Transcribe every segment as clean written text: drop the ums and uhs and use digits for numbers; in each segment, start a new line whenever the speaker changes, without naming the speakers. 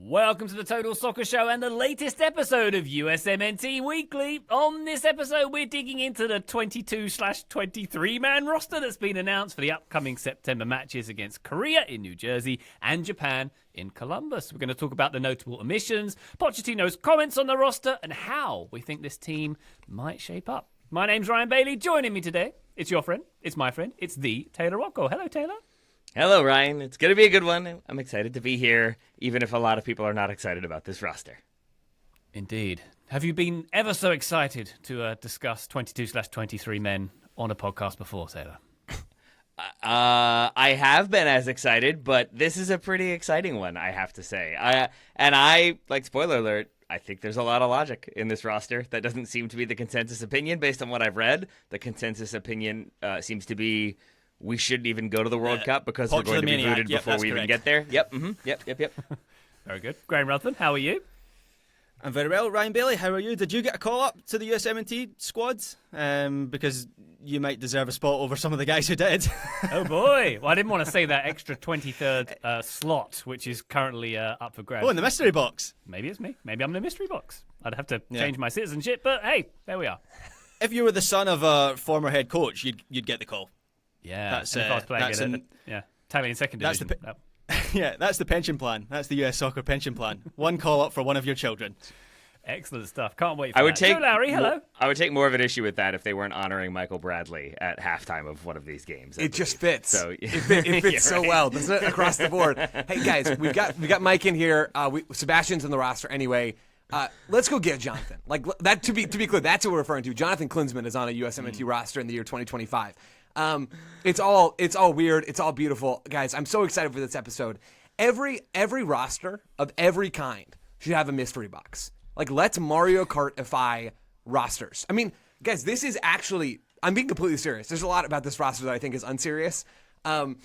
Welcome to the Total Soccer Show and the latest episode of USMNT Weekly. On this episode, we're digging into the 22/23-man roster that's been announced for the upcoming September matches against Korea in New Jersey and Japan in Columbus. We're going to talk about the notable omissions, Pochettino's comments on the roster, and how we think this team might shape up. My name's Ryan Bailey. Joining me today, it's your friend, it's my friend, it's the Taylor Rocco. Hello, Taylor.
Hello, Ryan. It's going to be a good one. I'm excited to be here, even if a lot of people are not excited about this roster.
Indeed. Have you been ever so excited to discuss 22/23 men on a podcast before, Taylor?
I have been as excited, but this is a pretty exciting one, I have to say. I like, spoiler alert, I think there's a lot of logic in this roster. That doesn't seem to be the consensus opinion based on what I've read. The consensus opinion seems to be we shouldn't even go to the World Cup because we're going to be booted before we even get there. Yep. Yep.
Very good. Graham Ruthven, how are you?
I'm very well. Ryan Bailey, how are you? Did you get a call up to the USMNT squads? Because you might deserve a spot over some of the guys who did.
Oh boy. Well, I didn't want to say that extra 23rd slot, which is currently up for grabs.
Oh, in the mystery box.
Maybe it's me. Maybe I'm in the mystery box. I'd have to change my citizenship, but hey, there we are.
If you were the son of a former head coach, you'd get the call.
Yeah,
that's,
if I was playing Italian second division.
That's the pension plan. That's the US soccer pension plan. One call up for one of your children.
Excellent stuff. Can't wait for that. Joe Lowry, hello.
I would take more of an issue with that if they weren't honoring Michael Bradley at halftime of one of these games.
It just fits.
So
it fits so well, doesn't it? Across the board. Hey guys, we got Mike in here. Sebastian's in the roster anyway. Let's go get Jonathan. Like that. To be clear, that's what we're referring to. Jonathan Klinsmann is on a USMNT roster in the year 2025. It's all weird. It's all beautiful, guys. I'm so excited for this episode. Every roster of every kind should have a mystery box. Like, let's Mario Kartify rosters. I mean, guys, this is actually, I'm being completely serious. There's a lot about this roster that I think is unserious. I'm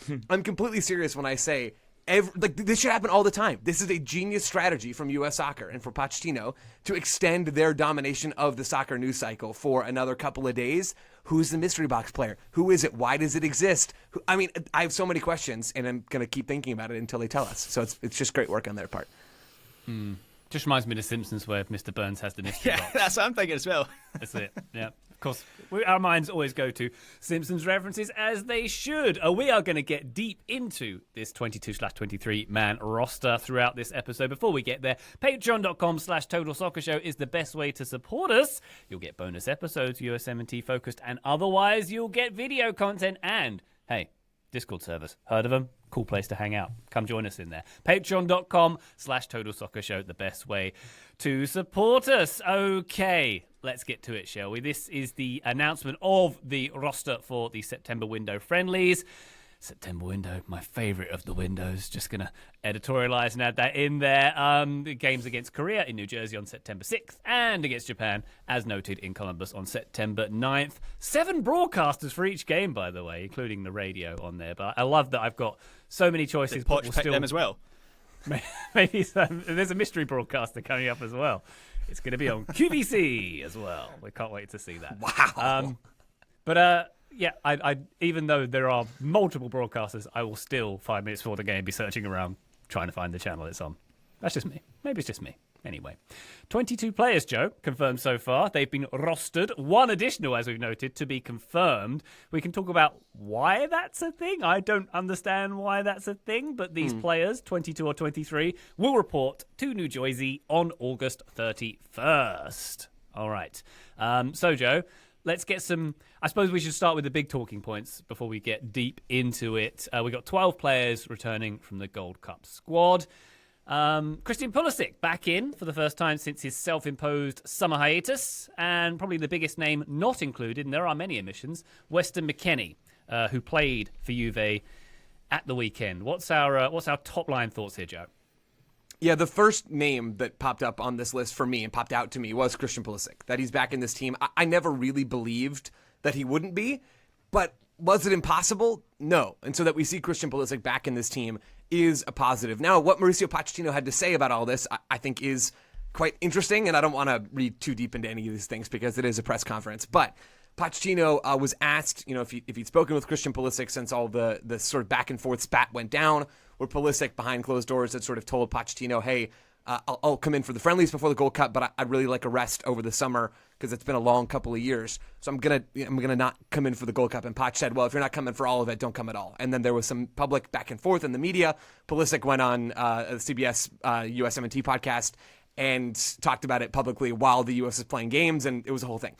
completely serious when I say, this should happen all the time. This is a genius strategy from U.S. Soccer and for Pochettino to extend their domination of the soccer news cycle for another couple of days. Who's the mystery box player? Who is it? Why does it exist? I mean, I have so many questions, and I'm going to keep thinking about it until they tell us. So it's just great work on their part.
Just reminds me of The Simpsons where Mr. Burns has the mystery box.
Yeah, that's what I'm thinking as well.
That's it, yeah. Of course, our minds always go to Simpsons references, as they should. We are going to get deep into this 22/23-man roster throughout this episode. Before we get there, patreon.com/Total Soccer Show is the best way to support us. You'll get bonus episodes, USMNT focused, and otherwise you'll get video content and, hey, Discord servers. Heard of them? Cool place to hang out. Come join us in there. Patreon.com/Total Soccer Show, the best way to support us. Okay, let's get to it, shall we? This is the announcement of the roster for the September window friendlies. September window, my favourite of the windows. Just going to editorialise and add that in there. The games against Korea in New Jersey on September 6th and against Japan, as noted, in Columbus on September 9th. 7 broadcasters for each game, by the way, including the radio on there. But I love that I've got so many choices.
Poch picked them as well.
Maybe there's a mystery broadcaster coming up as well. It's going to be on QVC as well. We can't wait to see that.
Wow.
Yeah, I even though there are multiple broadcasters, I will still 5 minutes before the game be searching around trying to find the channel it's on. That's just me. Maybe it's just me. Anyway, 22 players, Joe, confirmed so far. They've been rostered. 1 additional, as we've noted, to be confirmed. We can talk about why that's a thing. I don't understand why that's a thing, but these players, 22 or 23, will report to New Jersey on August 31st. All right. So, Joe, let's get some. I suppose we should start with the big talking points before we get deep into it. We've got 12 players returning from the Gold Cup squad. Christian Pulisic back in for the first time since his self-imposed summer hiatus, and probably the biggest name not included, and there are many omissions, Weston McKennie, who played for Juve at the weekend. What's our top line thoughts here, Joe?
Yeah, the first name that popped up on this list for me and popped out to me was Christian Pulisic, that he's back in this team. I never really believed that he wouldn't be, but was it impossible? No. And so that we see Christian Pulisic back in this team is a positive. Now, what Mauricio Pochettino had to say about all this, I think is quite interesting, and I don't want to read too deep into any of these things because it is a press conference, but Pochettino was asked, if he'd spoken with Christian Pulisic since all the sort of back and forth spat went down, where Pulisic behind closed doors had sort of told Pochettino, hey, I'll come in for the friendlies before the Gold Cup, but I'd really like a rest over the summer because it's been a long couple of years. So I'm gonna not come in for the Gold Cup. And Poch said, well, if you're not coming for all of it, don't come at all. And then there was some public back and forth in the media. Pulisic went on the CBS USMNT podcast and talked about it publicly while the U.S. was playing games, and it was a whole thing.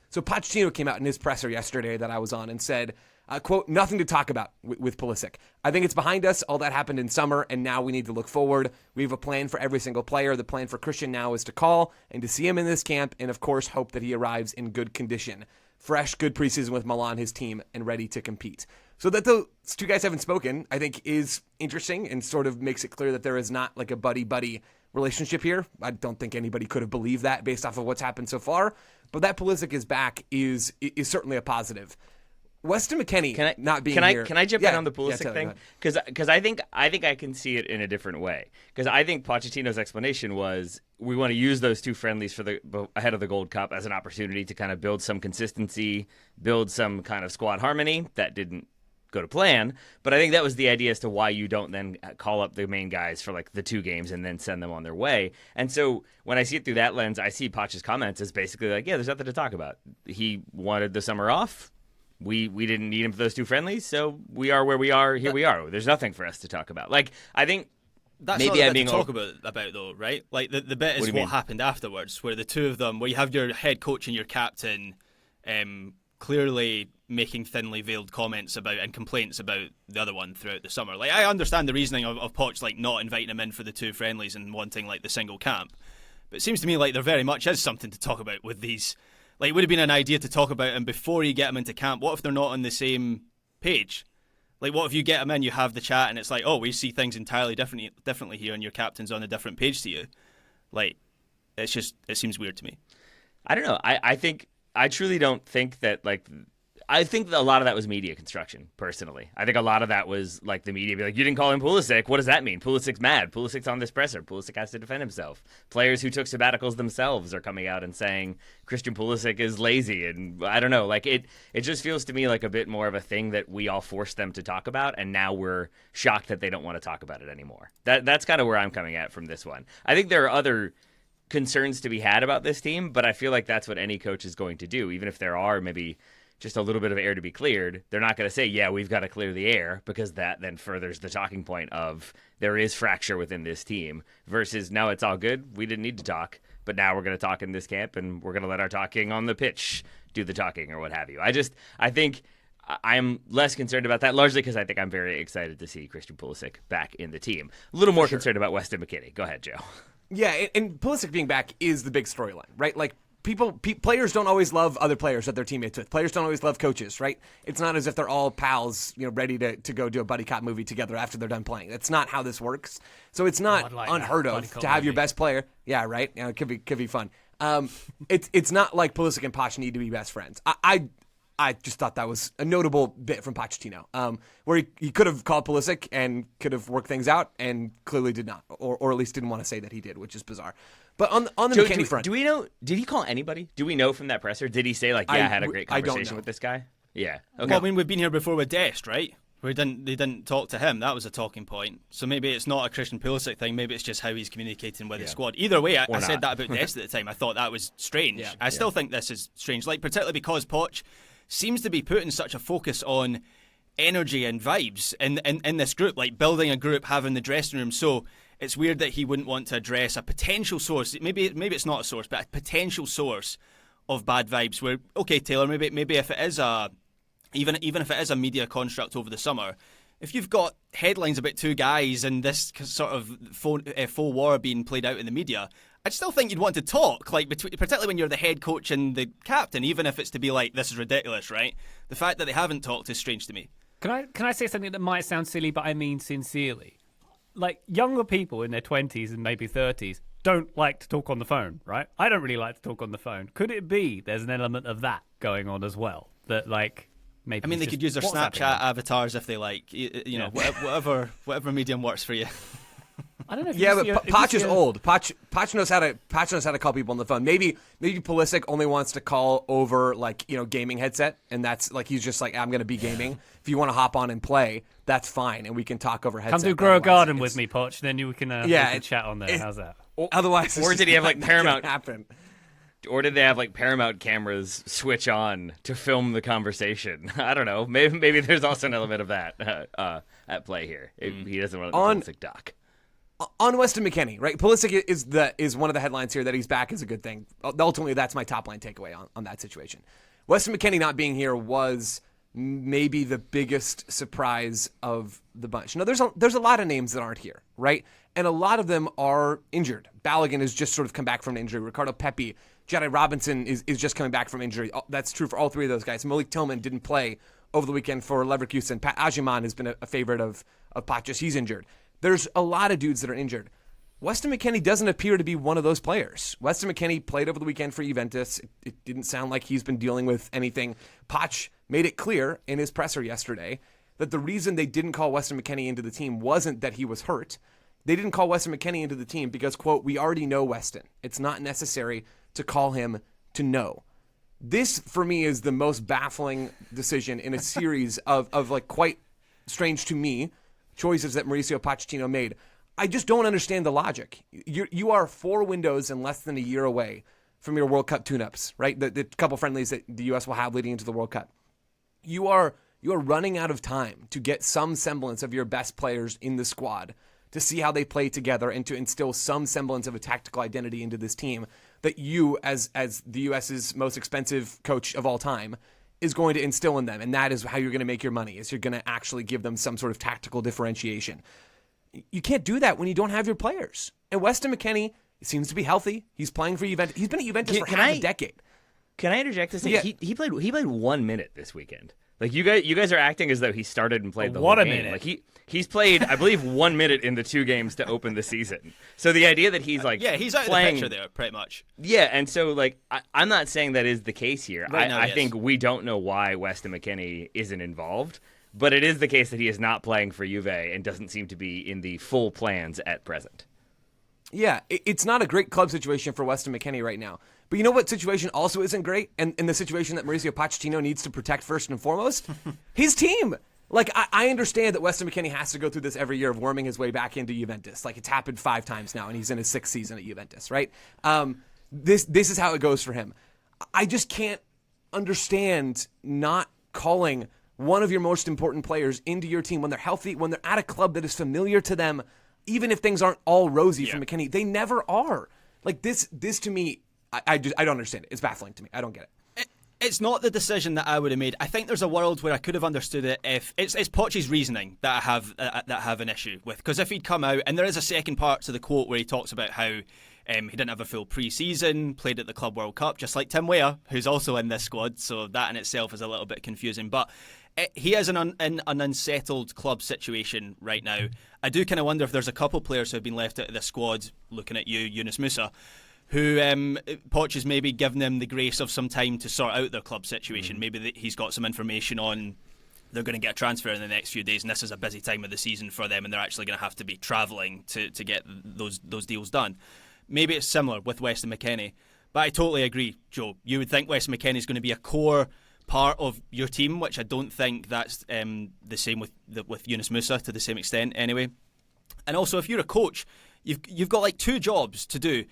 So Pochettino came out in his presser yesterday that I was on and said, quote, nothing to talk about with Pulisic. I think it's behind us. All that happened in summer, and now we need to look forward. We have a plan for every single player. The plan for Christian now is to call and to see him in this camp and, of course, hope that he arrives in good condition. Fresh, good preseason with Milan, his team, and ready to compete. So that those two guys haven't spoken, I think, is interesting and sort of makes it clear that there is not like a buddy-buddy relationship here. I don't think anybody could have believed that based off of what's happened so far. But that Pulisic is back is certainly a positive. Weston McKennie not being here.
Can I jump in on the Pulisic thing? Because I think I can see it in a different way. Because I think Pochettino's explanation was we want to use those two friendlies for ahead of the Gold Cup as an opportunity to kind of build some consistency, build some kind of squad harmony. That didn't go to plan, but I think that was the idea as to why you don't then call up the main guys for like the two games and then send them on their way. And so when I see it through that lens, I see Poch's comments as basically like, yeah, there's nothing to talk about. He wanted the summer off. We didn't need him for those two friendlies, so we are where we are. Here we are. There's nothing for us to talk about. Like, I think
that's
maybe
not
I'm being
to talk about though, right? Like the bit is what happened afterwards, where the two of them, where you have your head coach and your captain, clearly making thinly veiled comments about and complaints about the other one throughout the summer. Like, I understand the reasoning of Poch like not inviting him in for the two friendlies and wanting like the single camp, but it seems to me like there very much is something to talk about with these. Like, it would have been an idea to talk about them before you get them into camp. What if they're not on the same page? Like, what if you get them in, you have the chat, and it's like, oh, we see things entirely differently here, and your captain's on a different page to you. Like, it seems weird to me.
I don't know. I truly don't think that, like, I think that a lot of that was media construction, personally. I think a lot of that was, like, the media be like, you didn't call him Pulisic. What does that mean? Pulisic's mad. Pulisic's on this presser. Pulisic has to defend himself. Players who took sabbaticals themselves are coming out and saying Christian Pulisic is lazy. And I don't know. Like, it just feels to me like a bit more of a thing that we all forced them to talk about, and now we're shocked that they don't want to talk about it anymore. That's kind of where I'm coming at from this one. I think there are other concerns to be had about this team, but I feel like that's what any coach is going to do, even if there are maybe just a little bit of air to be cleared. They're not going to say, yeah, we've got to clear the air, because that then furthers the talking point of there is fracture within this team versus no, it's all good. We didn't need to talk, but now we're going to talk in this camp and we're going to let our talking on the pitch do the talking or what have you. I think I'm less concerned about that, largely because I think I'm very excited to see Christian Pulisic back in the team. A little more concerned about Weston McKennie. Go ahead, Joe.
Yeah, and Pulisic being back is the big storyline, right? Like, players don't always love other players that they're teammates with. Players don't always love coaches, right? It's not as if they're all pals, ready to go do a buddy cop movie together after they're done playing. That's not how this works. So it's not unheard of to have your best player. Yeah, right. It could be fun. It's not like Pulisic and Poch need to be best friends. I just thought that was a notable bit from Pochettino, where he could have called Pulisic and could have worked things out, and clearly did not, or at least didn't want to say that he did, which is bizarre. But on the McKennie front,
do we know? Did he call anybody? Do we know from that presser? Did he say like, "Yeah, I had a great conversation with this guy"? Yeah. Okay.
Well, I mean, we've been here before with Dest, right? They didn't talk to him. That was a talking point. So maybe it's not a Christian Pulisic thing. Maybe it's just how he's communicating with the squad. Either way, I said that about Dest at the time. I thought that was strange. Yeah. I still think this is strange, like particularly because Poch seems to be putting such a focus on energy and vibes in this group, like building a group, having the dressing room. So it's weird that he wouldn't want to address a potential source. Maybe it's not a source, but a potential source of bad vibes. Where, okay, Taylor, maybe if it is even if it is a media construct over the summer, if you've got headlines about two guys and this sort of faux war being played out in the media, I'd still think you'd want to talk, like particularly when you're the head coach and the captain, even if it's to be like, this is ridiculous, right? The fact that they haven't talked is strange to me.
Can I say something that might sound silly, but I mean sincerely? Like, younger people in their 20s and maybe 30s don't like to talk on the phone, right? I don't really like to talk on the phone. Could it be there's an element of that going on as well? That, like, maybe...
I mean, they could use their Snapchat avatars if they like, whatever medium works for you.
I don't know.
But Poch is old. Poch knows how to call people on the phone. Maybe Pulisic only wants to call over gaming headset, and that's like he's just like, I'm going to be gaming. If you want to hop on and play, that's fine, and we can talk over headset.
Come to grow a garden with me, Poch. Then we can chat on there. How's that?
Otherwise,
or did he have like Paramount?
Happen.
Or did they have like Paramount cameras switch on to film the conversation? I don't know. Maybe there's also an element of that at play here. He doesn't want the Pulisic doc.
On Weston McKennie, right? Pulisic is one of the headlines here. That he's back is a good thing. Ultimately, that's my top line takeaway on that situation. Weston McKennie not being here was maybe the biggest surprise of the bunch. Now, there's a lot of names that aren't here, right? And a lot of them are injured. Balogun has just sort of come back from an injury. Ricardo Pepi, Jedi Robinson is just coming back from injury. That's true for all three of those guys. Malik Tillman didn't play over the weekend for Leverkusen. Pat Ajiman has been a favorite of Poch's. He's injured. There's a lot of dudes that are injured. Weston McKennie doesn't appear to be one of those players. Weston McKennie played over the weekend for Juventus. It didn't sound like he's been dealing with anything. Poch made it clear in his presser yesterday that the reason they didn't call Weston McKennie into the team wasn't that he was hurt. They didn't call Weston McKennie into the team because, quote, we already know Weston. It's not necessary to call him to know. This, for me, is the most baffling decision in a series of like quite strange to me choices that Mauricio Pochettino made. I just don't understand the logic. You are 4 windows and less than a year away from your World Cup tune-ups, right? The couple friendlies that the U.S. will have leading into the World Cup. You are running out of time to get some semblance of your best players in the squad, to see how they play together and to instill some semblance of a tactical identity into this team that you, as the U.S.'s most expensive coach of all time, is going to instill in them. And that is how you're going to make your money, is you're going to actually give them some sort of tactical differentiation. You can't do that when you don't have your players. And Weston McKennie seems to be healthy. He's playing for Juventus. He's been at Juventus for half a decade.
Can I interject to say he played 1 minute this weekend? Like you guys are acting as though he started and played the whole game.
Minute.
Like he's played, I believe, 1 minute in the 2 games to open the season. So the idea that he's like
he's out
playing,
of the picture there pretty much.
Yeah, and so like I'm not saying that is the case here.
Right now,
I think we don't know why Weston McKennie isn't involved, but it is the case that he is not playing for Juve and doesn't seem to be in the full plans at present.
Yeah, it's not a great club situation for Weston McKennie right now. But you know what situation also isn't great? And the situation that Mauricio Pochettino needs to protect first and foremost? His team. Like, I understand that Weston McKennie has to go through this every year of worming his way back into Juventus. Like, it's happened 5 times now, and he's in his 6th season at Juventus, right? This is how it goes for him. I just can't understand not calling one of your most important players into your team when they're healthy, when they're at a club that is familiar to them, even if things aren't all rosy for McKennie. They never are. Like, this to me, I don't understand it. It's baffling to me. I don't get it.
It's not the decision that I would have made. I think there's a world where I could have understood it if it's Poch's reasoning that I have an issue with. Because if he'd come out, and there is a second part to the quote where he talks about how he didn't have a full pre-season, played at the Club World Cup, just like Tim Weah, who's also in this squad. So that in itself is a little bit confusing. But he is in an unsettled club situation right now. I do kind of wonder if there's a couple players who have been left out of the squad, looking at you, Yunus Musah, who Poch has maybe given them the grace of some time to sort out their club situation. Maybe he's got some information on they're going to get a transfer in the next few days, and this is a busy time of the season for them, and they're actually going to have to be travelling to get those deals done. Maybe it's similar with Weston McKennie, but I totally agree, Joe. You would think Weston McKennie is going to be a core part of your team, which I don't think that's the same with Yunus Musah to the same extent anyway. And also, if you're a coach, you've got like 2 jobs to do.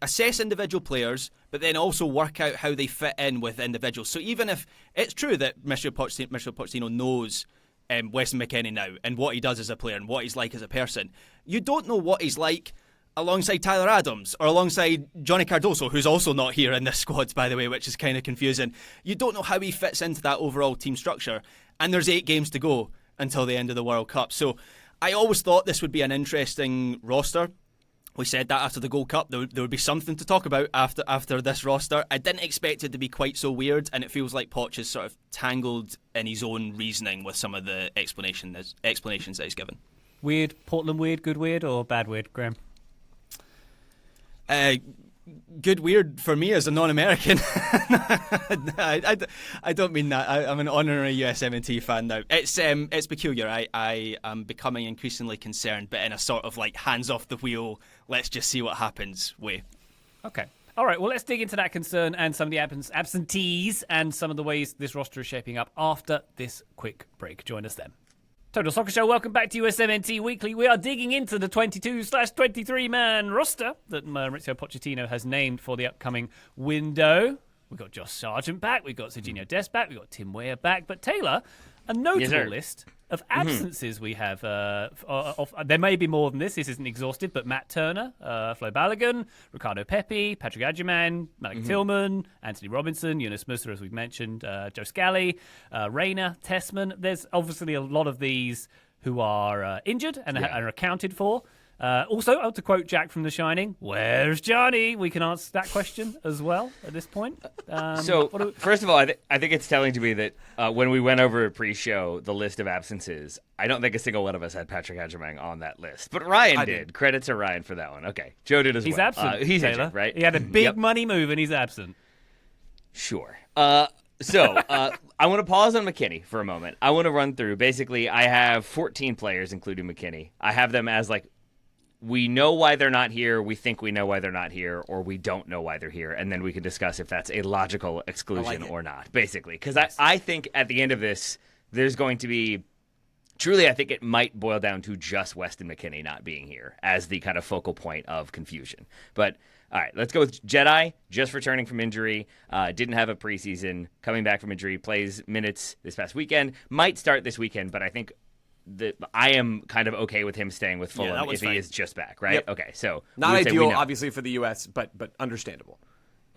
Assess individual players, but then also work out how they fit in with individuals. So even if it's true that Mr. Pochettino knows Weston McKennie now and what he does as a player and what he's like as a person, you don't know what he's like alongside Tyler Adams or alongside Johnny Cardoso, who's also not here in this squad, by the way, which is kind of confusing. You don't know how he fits into that overall team structure, and there's 8 games to go until the end of the World Cup. So I always thought this would be an interesting roster. We said that after the Gold Cup, there would be something to talk about after this roster. I didn't expect it to be quite so weird, and it feels like Poch is sort of tangled in his own reasoning with some of the explanations that he's given.
Weird, Portland weird, good weird, or bad weird, Graham?
Good weird for me as a non-American. I don't mean that. I'm an honorary USMNT fan now. It's peculiar. I am becoming increasingly concerned, but in a sort of like hands off the wheel, let's just see what happens way.
Okay. All right, well, let's dig into that concern and some of the absentees and some of the ways this roster is shaping up after this quick break. Join us then. Total Soccer Show, welcome back to USMNT Weekly. We are digging into the 22/23 man roster that Mauricio Pochettino has named for the upcoming window. We've got Josh Sargent back, we've got Serginho Dest back, we've got Tim Weah back. But Taylor, a notable list of absences we have. There may be more than this. This isn't exhaustive, but Matt Turner, Flo Balogun, Ricardo Pepi, Patrick Adjaman, Malik Tillman, Anthony Robinson, Yunus Musah, as we've mentioned, Joe Scally, Rayner, Tessman. There's obviously a lot of these who are injured and are accounted for. Also, to quote Jack from The Shining, where's Johnny? We can answer that question as well at this point.
First of all, I think it's telling to me that when we went over a pre-show, the list of absences, I don't think a single one of us had Patrick Adjaman on that list. But Ryan did. Credit to Ryan for that one. Okay. Joe did as well.
He's absent,
he's
Taylor.
injured, right?
He had a big money move and he's absent.
Sure. I want to pause on McKennie for a moment. I want to run through. Basically, I have 14 players, including McKennie. I have them as we know why they're not here, we think we know why they're not here, or we don't know why they're here, and then we can discuss if that's a logical exclusion or not, basically. Because I think at the end of this, there's going to be... Truly, I think it might boil down to just Weston McKennie not being here as the kind of focal point of confusion. But, all right, let's go with Jedi, just returning from injury, didn't have a preseason, coming back from injury, plays minutes this past weekend, might start this weekend, but I think... I am kind of okay with him staying with Fulham if he is just back, right?
Yep.
Okay, so
not ideal, obviously, for the U.S., but understandable.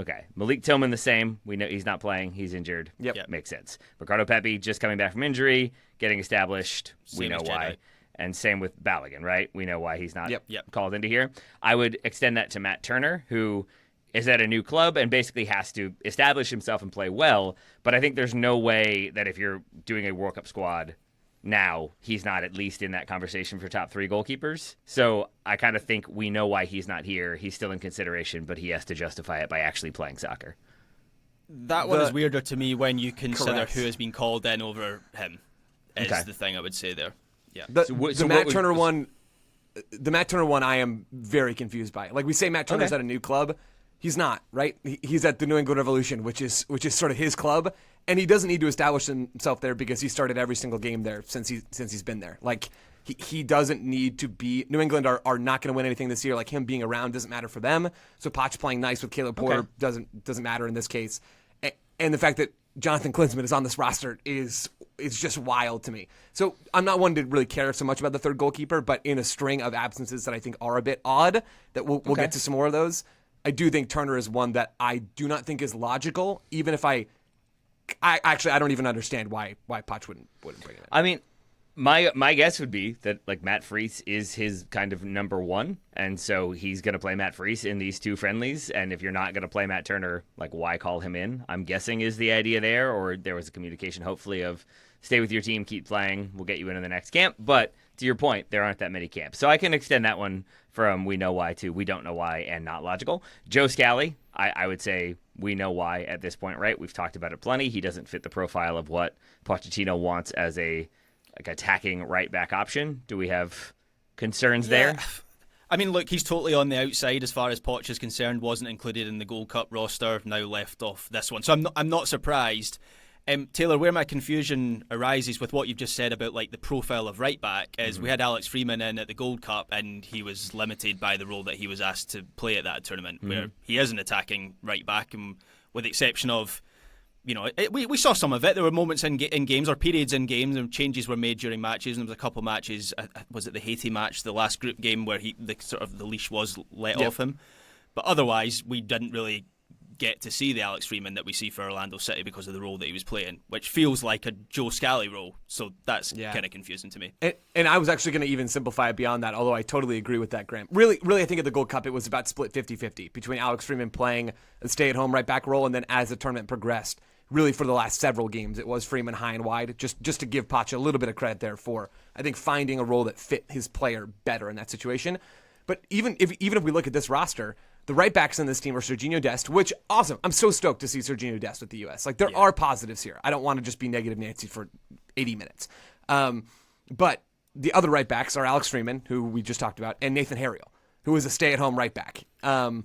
Okay, Malik Tillman the same. We know he's not playing; he's injured.
Yep.
Makes sense. Ricardo Pepi just coming back from injury, getting established. We know why. And same with Balogun, right? We know why he's not called into here. I would extend that to Matt Turner, who is at a new club and basically has to establish himself and play well. But I think there's no way that if you're doing a World Cup squad now, he's not at least in that conversation for top 3 goalkeepers. So I kind of think we know why he's not here. He's still in consideration, but he has to justify it by actually playing soccer.
That one is weirder to me when you consider
Correct.
who has been called in over him, is the thing I would say there. Yeah.
The Matt Turner one I am very confused by. Like we say Matt Turner's at a new club. He's not, right? He's at the New England Revolution, which is sort of his club, and he doesn't need to establish himself there because he started every single game there since he's been there. Like he doesn't need to be. New England are not going to win anything this year. Like him being around doesn't matter for them. So Poch playing nice with Caleb Porter doesn't matter in this case. And the fact that Jonathan Klinsmann is on this roster is just wild to me. So I'm not one to really care so much about the third goalkeeper, but in a string of absences that I think are a bit odd, that we'll get to some more of those. I do think Turner is one that I do not think is logical, even if I don't even understand why Poch wouldn't bring him in.
I mean, my guess would be that Matt Freese is his kind of number one, and so he's going to play Matt Freese in these 2 friendlies. And if you're not going to play Matt Turner, why call him in? I'm guessing is the idea there, or there was a communication, hopefully, of stay with your team, keep playing, we'll get you into the next camp. But to your point, there aren't that many camps, so I can extend that one from we know why to we don't know why and not logical. Joe Scally, I would say we know why at this point, right? We've talked about it plenty. He doesn't fit the profile of what Pochettino wants as a attacking right back option. Do we have concerns there?
I mean, look, he's totally on the outside as far as Poch is concerned. Wasn't included in the Gold Cup roster. Now left off this one, so I'm not surprised. Taylor, where my confusion arises with what you've just said about the profile of right back is we had Alex Freeman in at the Gold Cup and he was limited by the role that he was asked to play at that tournament, where he is an attacking right back, and with the exception of, we saw some of it. There were moments in games or periods in games and changes were made during matches, and there was a couple of matches. Was it the Haiti match, the last group game, where the leash was let off him? But otherwise, we didn't really get to see the Alex Freeman that we see for Orlando City because of the role that he was playing, which feels like a Joe Scally role. So that's kind of confusing to me.
And I was actually going to even simplify it beyond that, although I totally agree with that, Graham. Really, I think at the Gold Cup, it was about split 50-50 between Alex Freeman playing a stay-at-home right-back role, and then as the tournament progressed, really for the last several games, it was Freeman high and wide, just to give Poch a little bit of credit there for, I think, finding a role that fit his player better in that situation. But even if we look at this roster, the right backs in this team are Serginho Dest, which, awesome. I'm so stoked to see Serginho Dest with the U.S. There are positives here. I don't want to just be negative Nancy for 80 minutes. But the other right backs are Alex Freeman, who we just talked about, and Nathan Harriel, who is a stay-at-home right back. I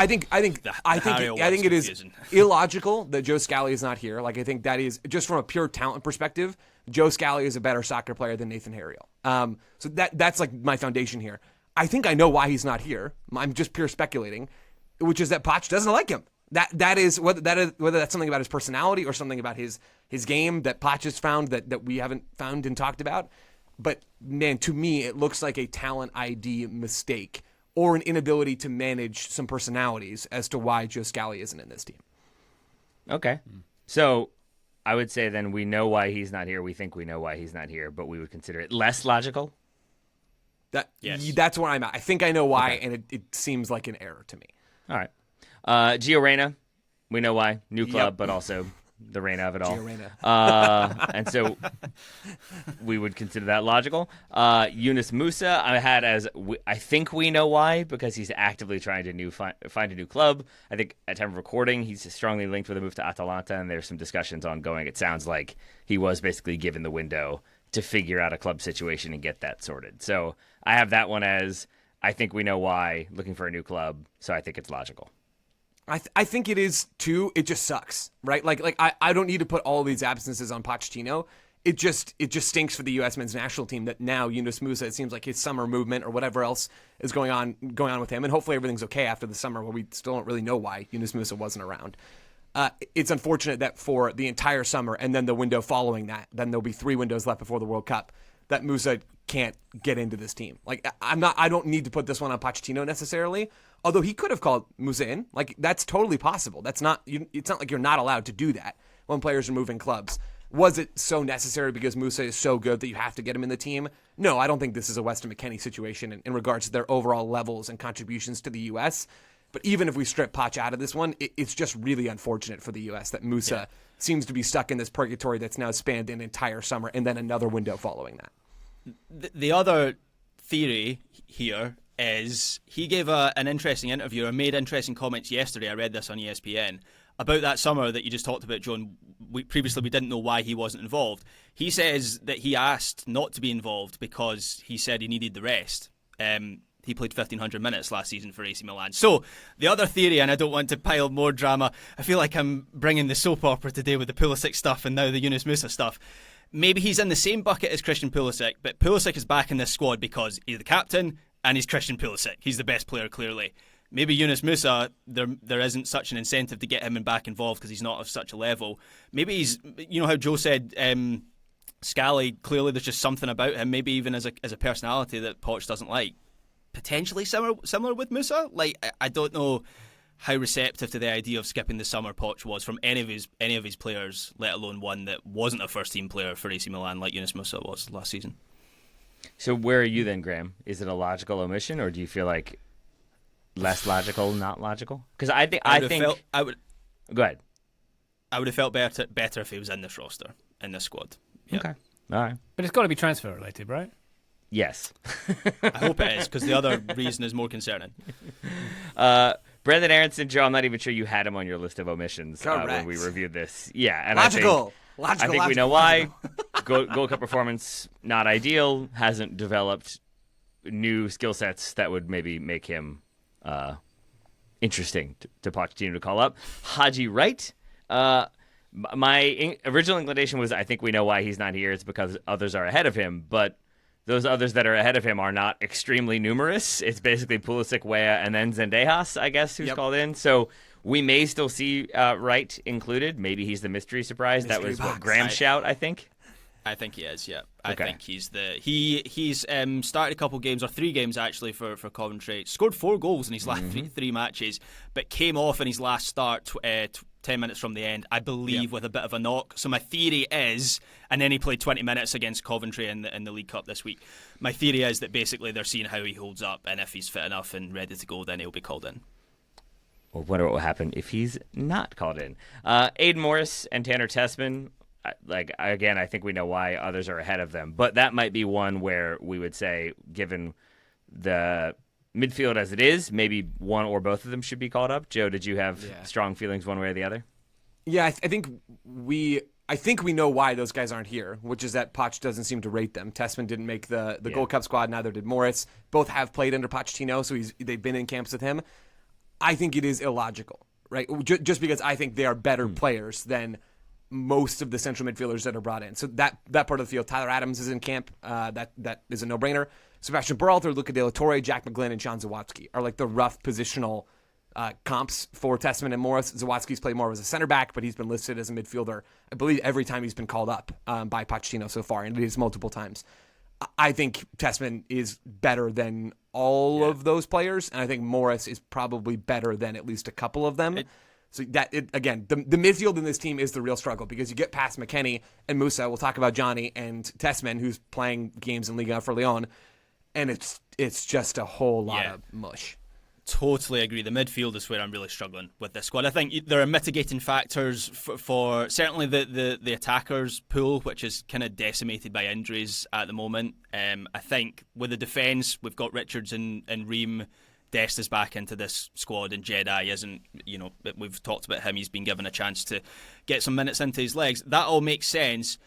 think it is illogical that Joe Scally is not here. I think that is, just from a pure talent perspective, Joe Scally is a better soccer player than Nathan Harriel. So that's like my foundation here. I think I know why he's not here. I'm just pure speculating, which is that Poch doesn't like him. That is whether that's something about his personality or something about his game that Poch has found that we haven't found and talked about. But man, to me, it looks like a talent ID mistake or an inability to manage some personalities as to why Joe Scally isn't in this team.
Okay. So I would say then we know why he's not here. We think we know why he's not here, but we would consider it less logical.
That's where I'm at. I think I know why, and it seems like an error to me.
All right. Gio Reyna, we know why. New club, but also the Reyna of it all.
Gio Reyna.
And so we would consider that logical. Yunus Musah, I had as I think we know why, because he's actively trying to find a new club. I think at time of recording, he's strongly linked with a move to Atalanta, and there's some discussions ongoing. It sounds like he was basically given the window to figure out a club situation and get that sorted. So I have that one as I think we know why, looking for a new club, so I think it's logical.
I think it is too. It just sucks, right? Like I don't need to put all these absences on Pochettino. It just stinks for the U.S. men's national team that now Yunus Musah, it seems like his summer movement or whatever else is going on with him, and hopefully everything's okay after the summer, where we still don't really know why Yunus Musah wasn't around. It's unfortunate that for the entire summer and then the window following that, then there'll be 3 windows left before the World Cup, that Musah can't get into this team. Like I don't need to put this one on Pochettino necessarily, although he could have called Musah in. Like that's totally possible. It's not like you're not allowed to do that when players are moving clubs. Was it so necessary because Musah is so good that you have to get him in the team? No, I don't think this is a Weston McKennie situation in regards to their overall levels and contributions to the U.S. But even if we strip Poch out of this one, it's just really unfortunate for the U.S. that Musah seems to be stuck in this purgatory that's now spanned an entire summer and then another window following that.
The other theory here is he gave an interesting interview or made interesting comments yesterday. I read this on ESPN about that summer that you just talked about, John. Previously we didn't know why he wasn't involved. He says that he asked not to be involved because he said he needed the rest. He played 1,500 minutes last season for AC Milan. So the other theory, and I don't want to pile more drama, I feel like I'm bringing the soap opera today with the Pulisic stuff and now the Yunus Musah stuff. Maybe he's in the same bucket as Christian Pulisic, but Pulisic is back in this squad because he's the captain and he's Christian Pulisic. He's the best player, clearly. Maybe Yunus Musah, there isn't such an incentive to get him back involved because he's not of such a level. Maybe he's, you know how Joe said, Scally, clearly there's just something about him, maybe even as a personality that Poch doesn't like. Potentially similar with Musah. Like I don't know how receptive to the idea of skipping the summer Poch was from any of his players, let alone one that wasn't a first team player for AC Milan like Yunus Musah was last season.
So where are you then, Graham? Is it a logical omission, or do you feel like less logical, not logical? Because I think Go ahead.
I would have felt better if he was in this roster, in this squad. Yep.
Okay, all right.
But it's got to be transfer related, right?
Yes.
I hope it is, because the other reason is more concerning.
Brendan Aronson, Joe, I'm not even sure you had him on your list of omissions when we reviewed this. Yeah, and I think we know why. Gold Cup performance, not ideal, hasn't developed new skill sets that would maybe make him interesting to Pochettino to call up. Haji Wright, my original inclination was I think we know why he's not here. It's because others are ahead of him, but those others that are ahead of him are not extremely numerous. It's basically Pulisic, Wea, and then Zendejas, I guess, who's called in. So we may still see Wright included. Maybe he's the mystery surprise. That was what Graham's shout, I think.
I think he is, yeah. I think he's he's started a couple games, or 3 games actually, for Coventry. Scored 4 goals in his last 3 matches, but came off in his last start 10 minutes from the end, I believe, with a bit of a knock. So my theory is, and then he played 20 minutes against Coventry in the League Cup this week. My theory is that basically they're seeing how he holds up, and if he's fit enough and ready to go, then he'll be called in.
Well, wonder what will happen if he's not called in. Aiden Morris and Tanner Tessman, I think we know why others are ahead of them, but that might be one where we would say, given the midfield as it is, maybe one or both of them should be called up. Joe, did you have strong feelings one way or the other?
Yeah, I think we know why those guys aren't here, which is that Poch doesn't seem to rate them. Tessman didn't make the Gold Cup squad, neither did Morris. Both have played under Pochettino, so they've been in camps with him. I think it is illogical, right? Just because I think they are better players than most of the central midfielders that are brought in. So that part of the field, Tyler Adams is in camp. That is a no-brainer. Sebastian Berhalter, Luca De La Torre, Jack McGlynn, and Sean Zawadzki are like the rough positional comps for Tessman and Morris. Zawadzki's played more as a center back, but he's been listed as a midfielder, I believe, every time he's been called up by Pochettino so far, and it is multiple times. I think Tessman is better than all of those players, and I think Morris is probably better than at least a couple of them. Again, the midfield in this team is the real struggle, because you get past McKennie and Musah. We'll talk about Johnny and Tessman, who's playing games in Liga for Lyon, and it's just a whole lot of mush.
Totally agree. The midfield is where I'm really struggling with this squad. I think there are mitigating factors for certainly the attackers pool, which is kind of decimated by injuries at the moment. I think with the defence, we've got Richards and Ream. Dest is back into this squad, and Jedi isn't. We've talked about him. He's been given a chance to get some minutes into his legs. That all makes sense.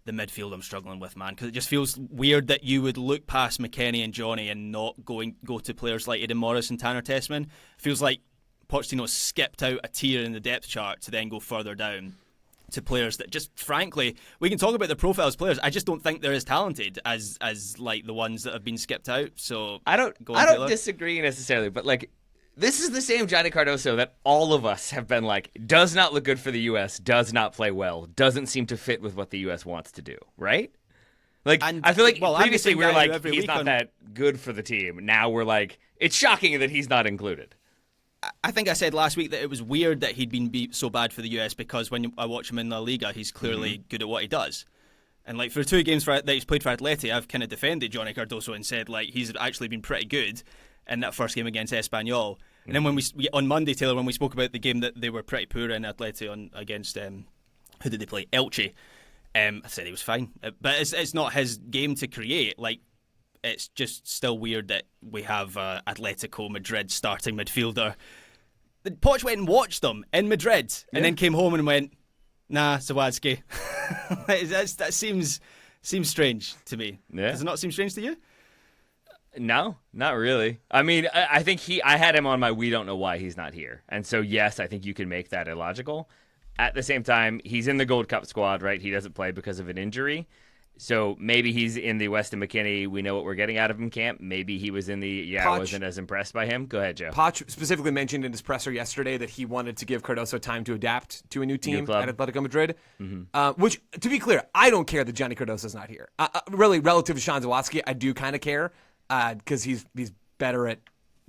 The midfield I'm struggling with, man, because it just feels weird that you would look past McKennie and Johnny and not go to players like Aidan Morris and Tanner Tessman. Feels like Pochettino skipped out a tier in the depth chart to then go further down to players that just, frankly, we can talk about the profiles of players. I just don't think they're as talented as like the ones that have been skipped out. So
I don't disagree necessarily, but like, this is the same Johnny Cardoso that all of us have been like, does not look good for the U.S., does not play well, doesn't seem to fit with what the U.S. wants to do, right? Like, and I feel like previously we were like, he's not that good for the team. Now we're like, it's shocking that he's not included.
I think I said last week that it was weird that he'd been so bad for the US, because when I watch him in La Liga, he's clearly good at what he does. And like, for 2 games that he's played for Atleti, I've kind of defended Johnny Cardoso and said like he's actually been pretty good in that first game against Espanyol. And then when we on Monday, Taylor, when we spoke about the game that they were pretty poor in Atleti against who did they play? Elche. I said he was fine, but it's not his game to create. Like, it's just still weird that we have Atletico Madrid starting midfielder. Poch went and watched them in Madrid and then came home and went, nah, Zawadzki. That seems strange to me. Yeah. Does it not seem strange to you?
No, not really. I mean, I think I had him on my we don't know why he's not here. And so, yes, I think you can make that illogical. At the same time, he's in the Gold Cup squad, right? He doesn't play because of an injury. So maybe he's in the Weston McKennie, we know what we're getting out of him camp. Maybe he was in the, I wasn't as impressed by him. Go ahead, Joe.
Poch specifically mentioned in his presser yesterday that he wanted to give Cardoso time to adapt to a new team at Atletico Madrid. Mm-hmm. Which, to be clear, I don't care that Johnny Cardoso's not here. Really, relative to Sean Zawadzki, I do kind of care because he's better at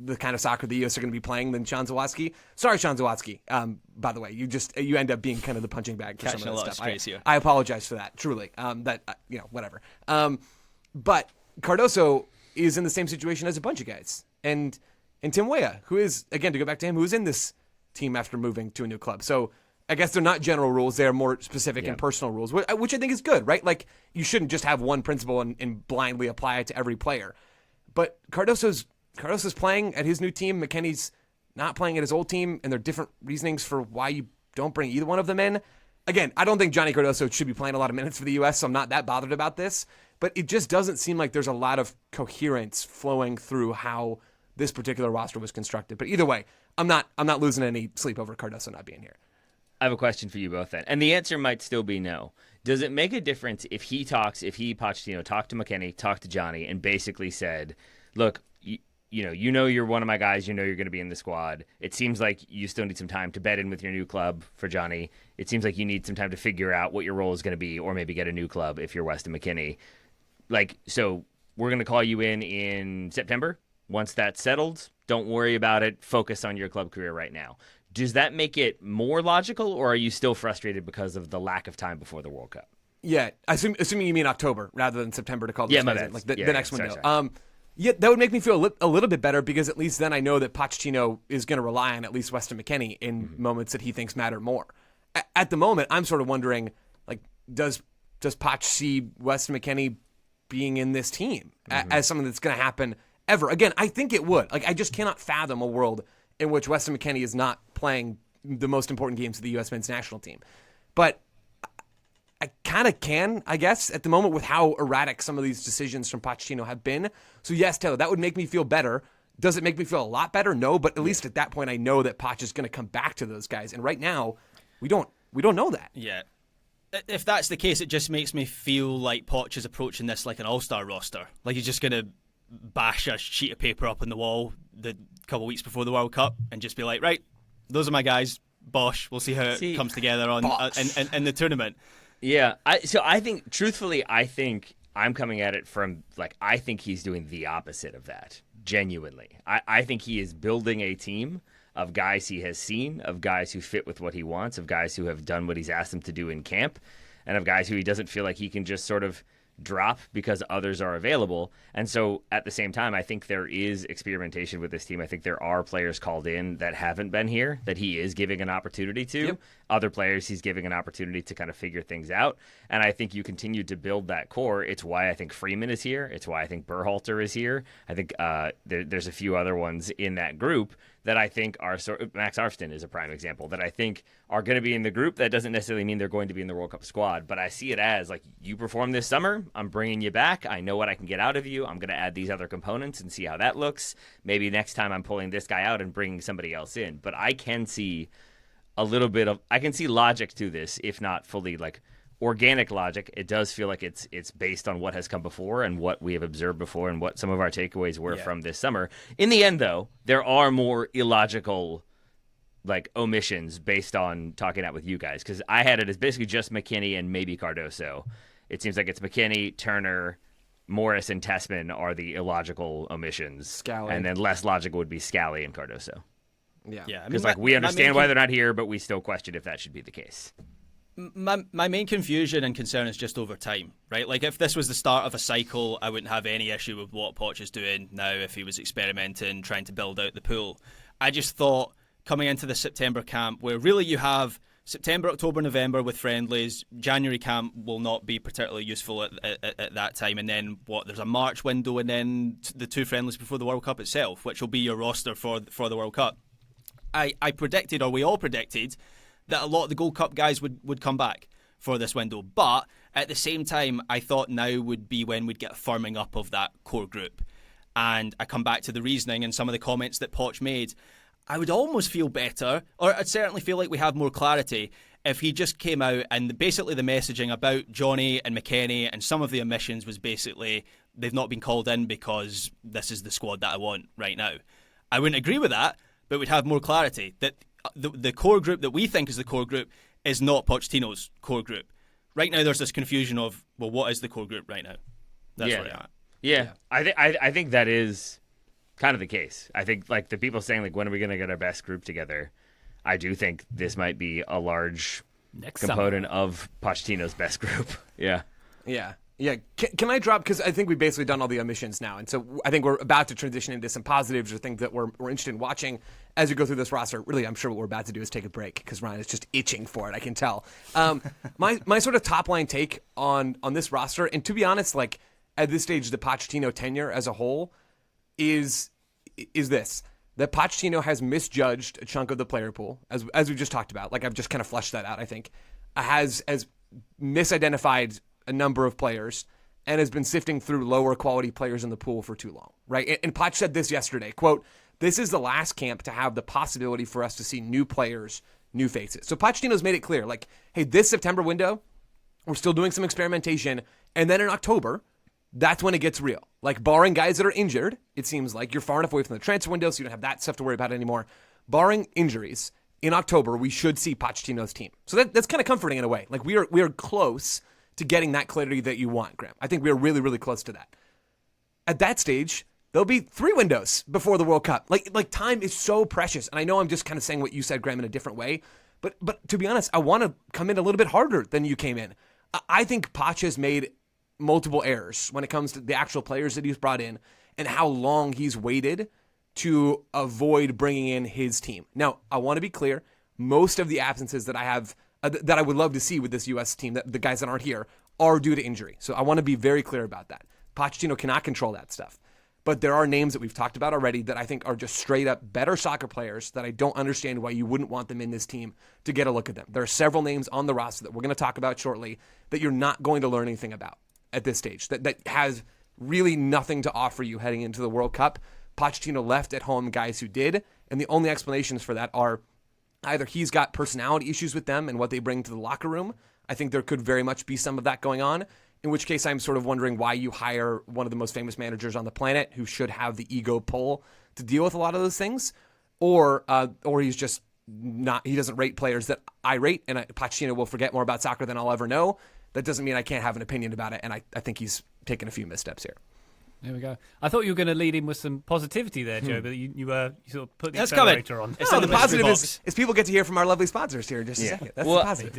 the kind of soccer the U.S. are going to be playing than Sean Zawadzki. Sorry, Sean Zawadzki. By the way, you end up being kind of the punching bag for some of that stuff. I apologize for that. Truly, whatever. But Cardoso is in the same situation as a bunch of guys, and Tim Weah, who is, again, to go back to him, who is in this team after moving to a new club. So I guess they're not general rules; they're more specific and personal rules, which I think is good, right? Like, you shouldn't just have one principle and blindly apply it to every player. But Cardoso's playing at his new team. McKennie's not playing at his old team, and there are different reasonings for why you don't bring either one of them in. Again, I don't think Johnny Cardoso should be playing a lot of minutes for the U.S., so I'm not that bothered about this. But it just doesn't seem like there's a lot of coherence flowing through how this particular roster was constructed. But either way, I'm not losing any sleep over Cardoso not being here.
I have a question for you both then. And the answer might still be no. Does it make a difference if Pochettino talked to McKennie, talked to Johnny, and basically said, look, you know you're one of my guys, you're going to be in the squad. It seems like you still need some time to bed in with your new club for Johnny. It seems like you need some time to figure out what your role is going to be, or maybe get a new club if you're Weston McKennie. Like, so we're going to call you in September. Once that's settled, don't worry about it. Focus on your club career right now. Does that make it more logical, or are you still frustrated because of the lack of time before the World Cup?
Yeah, assuming you mean October rather than September to call this
in,
like the next window. Yeah, that would make me feel a little bit better, because at least then I know that Pochettino is going to rely on at least Weston McKennie in moments that he thinks matter more. At the moment, I'm sort of wondering, like, does Poch see Weston McKennie being in this team as something that's going to happen ever? Again, I think it would. Like, I just cannot fathom a world in which Weston McKennie is not playing the most important games of the U.S. men's national team. But I kind of can, I guess, at the moment with how erratic some of these decisions from Pochettino have been. So yes, Taylor, that would make me feel better. Does it make me feel a lot better? No, but at least at that point I know that Poch is going to come back to those guys. And right now, we don't know that.
Yeah. if that's the case, it just makes me feel like Poch is approaching this like an all-star roster. Like he's just going to bash a sheet of paper up on the wall the couple of weeks before the World Cup and just be like, right, those are my guys. Bosh. We'll see how it comes together in the tournament.
Yeah. I think, truthfully, I'm coming at it from, like, I think he's doing the opposite of that, genuinely. I think he is building a team of guys he has seen, of guys who fit with what he wants, of guys who have done what he's asked them to do in camp, and of guys who he doesn't feel like he can just sort of drop because others are available. And so at the same time, I think there is experimentation with this team. I think there are players called in that haven't been here that he is giving an opportunity to. Yep. Other players he's giving an opportunity to kind of figure things out. And I think you continue to build that core. It's why I think Freeman is here. It's why I think Berhalter is here. I think there's a few other ones in that group that I think are Max Arfsten is a prime example that I think are going to be in the group. That doesn't necessarily mean they're going to be in the World Cup squad, but I see it as like, you perform this summer, I'm bringing you back. I know what I can get out of you. I'm going to add these other components and see how that looks. Maybe next time I'm pulling this guy out and bringing somebody else in. But I can see I can see logic to this, if not fully like organic logic. It does feel like it's based on what has come before and what we have observed before and what some of our takeaways were from this summer. In the end, though, there are more illogical like omissions based on talking out with you guys, because I had it as basically just McKennie and maybe Cardoso. It seems like it's McKennie, Turner, Morris, and Tessman are the illogical omissions.
Scally.
And then less logical would be Scally and Cardoso.
Yeah.
Because we understand why they're not here, but we still question if that should be the case.
My main confusion and concern is just over time, right? Like, if this was the start of a cycle, I wouldn't have any issue with what Poch is doing now if he was experimenting, trying to build out the pool. I just thought coming into the September camp, where really you have September, October, November with friendlies, January camp will not be particularly useful at that time, and then there's a March window, and then the two friendlies before the World Cup itself, which will be your roster for the World Cup. I predicted, or we all predicted, that a lot of the Gold Cup guys would come back for this window. But at the same time, I thought now would be when we'd get a firming up of that core group. And I come back to the reasoning and some of the comments that Poch made. I would almost feel better, or I'd certainly feel like we have more clarity if he just came out and basically the messaging about Johnny and McKennie and some of the omissions was basically they've not been called in because this is the squad that I want right now. I wouldn't agree with that, but we'd have more clarity that the core group that we think is the core group is not Pochettino's core group. Right now, there's this confusion of, well, what is the core group right now? That's where I'm at.
Yeah. I think that is kind of the case. I think, like, the people saying, like, when are we going to get our best group together? I do think this might be a large component of Pochettino's best group. Yeah. Can
I drop, because I think we've basically done all the omissions now, and so I think we're about to transition into some positives or things that we're interested in watching as we go through this roster. Really, I'm sure what we're about to do is take a break, because Ryan is just itching for it, I can tell. My sort of top-line take on this roster, and to be honest, like, at this stage, the Pochettino tenure as a whole is this. That Pochettino has misjudged a chunk of the player pool, as we've just talked about. Like, I've just kind of fleshed that out, I think. Has misidentified a number of players and has been sifting through lower quality players in the pool for too long, right? And Poch said this yesterday, quote, "This is the last camp to have the possibility for us to see new players, new faces." So Pochettino's made it clear, like, hey, this September window, we're still doing some experimentation, and then in October, that's when it gets real. Like, barring guys that are injured, it seems like you're far enough away from the transfer window, so you don't have that stuff to worry about anymore. Barring injuries, in October, we should see Pochettino's team. So that's kind of comforting in a way. Like, we are close to getting that clarity that you want, Graham. I think we are really, really close to that. At that stage, there'll be 3 windows before the World Cup. Like time is so precious. And I know I'm just kind of saying what you said, Graham, in a different way. But to be honest, I want to come in a little bit harder than you came in. I think Poch has made multiple errors when it comes to the actual players that he's brought in and how long he's waited to avoid bringing in his team. Now, I want to be clear. Most of the absences that I have that I would love to see with this U.S. team, that the guys that aren't here, are due to injury. So I want to be very clear about that. Pochettino cannot control that stuff. But there are names that we've talked about already that I think are just straight up better soccer players that I don't understand why you wouldn't want them in this team to get a look at them. There are several names on the roster that we're going to talk about shortly that you're not going to learn anything about at this stage, that has really nothing to offer you heading into the World Cup. Pochettino left at home guys who did, and the only explanations for that are either he's got personality issues with them and what they bring to the locker room, I think there could very much be some of that going on, in which case I'm sort of wondering why you hire one of the most famous managers on the planet who should have the ego pull to deal with a lot of those things, or he's just not, he doesn't rate players that I rate, and Pochettino will forget more about soccer than I'll ever know. That doesn't mean I can't have an opinion about it, and I think he's taken a few missteps here.
There we go. I thought you were going to lead in with some positivity there, Joe, but you sort of put the accelerator on.
No, the positive is people get to hear from our lovely sponsors here in just a second. That's the positive.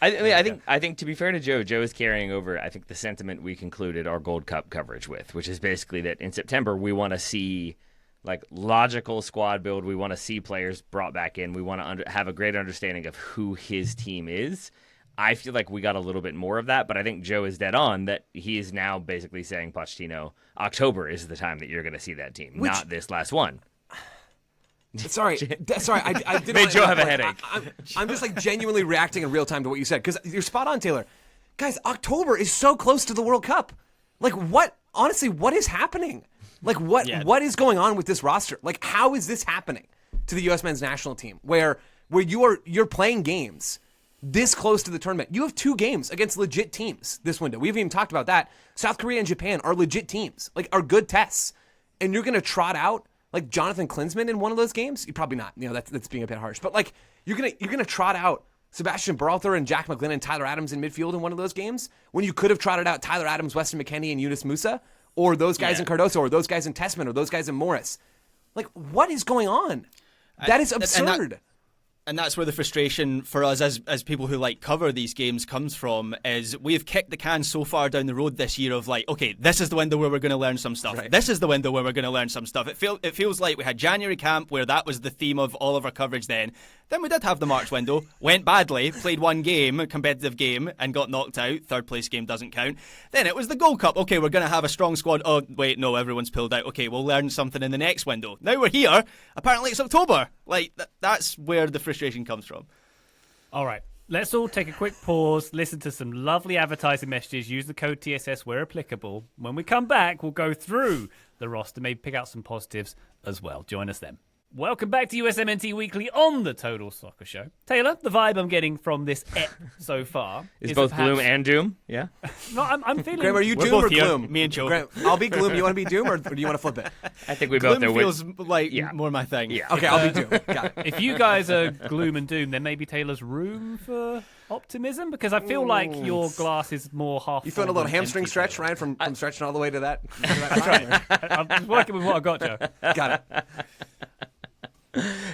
They do.
I think to be fair to Joe is carrying over, I think, the sentiment we concluded our Gold Cup coverage with, which is basically that in September we want to see like logical squad build. We want to see players brought back in. We want to have a great understanding of who his team is. I feel like we got a little bit more of that, but I think Joe is dead on that he is now basically saying, Pochettino, October is the time that you're going to see that team, not this last one.
Sorry, I didn't
made Joe have a headache.
I'm just like genuinely reacting in real time to what you said, because you're spot on, Taylor. Guys, October is so close to the World Cup. Like, what? Honestly, what is happening? Like, what is going on with this roster? Like, how is this happening to the U.S. men's national team, where you're playing games this close to the tournament? You have 2 games against legit teams this window. We haven't even talked about that. South Korea and Japan are legit teams, like are good tests. And you're going to trot out like Jonathan Klinsmann in one of those games? You're probably not. You know, that's being a bit harsh. But like you're going to trot out Sebastian Berhalter and Jack McGlynn and Tyler Adams in midfield in one of those games when you could have trotted out Tyler Adams, Weston, McKennie, and Yunus Musah, or those guys in Cardoso, or those guys in Tessman, or those guys in Morris. Like, what is going on? That is absurd.
And that's where the frustration for us as people who like cover these games comes from, is we've kicked the can so far down the road this year of like, okay, this is the window where we're going to learn some stuff. Right. This is the window where we're going to learn some stuff. It feels like we had January camp where that was the theme of all of our coverage then. Then we did have the March window, went badly, played one game, a competitive game, and got knocked out. Third place game doesn't count. Then it was the Gold Cup. Okay, we're going to have a strong squad. Oh, wait, no, everyone's pulled out. Okay, we'll learn something in the next window. Now we're here. Apparently it's October. Like, that's where the frustration comes from.
All right. Let's all take a quick pause, listen to some lovely advertising messages, use the code TSS where applicable. When we come back, we'll go through the roster, maybe pick out some positives as well. Join us then. Welcome back to USMNT Weekly on the Total Soccer Show. Taylor, the vibe I'm getting from this ep so far
is both perhaps gloom and doom. Yeah.
No, I'm feeling.
Graham, are you doom or gloom?
Me and Joe.
Graham, I'll be gloom. You want to be doom, or do you want to flip it?
I think we
gloom
both are.
Feels like more my thing.
Yeah.
Okay, I'll be doom. Got it.
If you guys are gloom and doom, then maybe Taylor's room for optimism, because I feel like your glass is more half.
You feeling a little hamstring stretch, Ryan, from stretching all the way to that?
That's right. I'm just working with what I got, Joe.
Got it.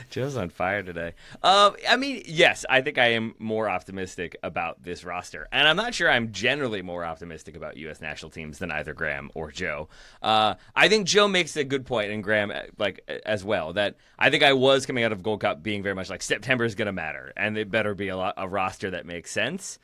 Joe's on fire today. I mean, yes, I think I am more optimistic about this roster. And I'm not sure I'm generally more optimistic about U.S. national teams than either Graham or Joe. I think Joe makes a good point, and Graham like as well, that I think I was coming out of Gold Cup being very much like September is going to matter, and it better be a roster that makes sense.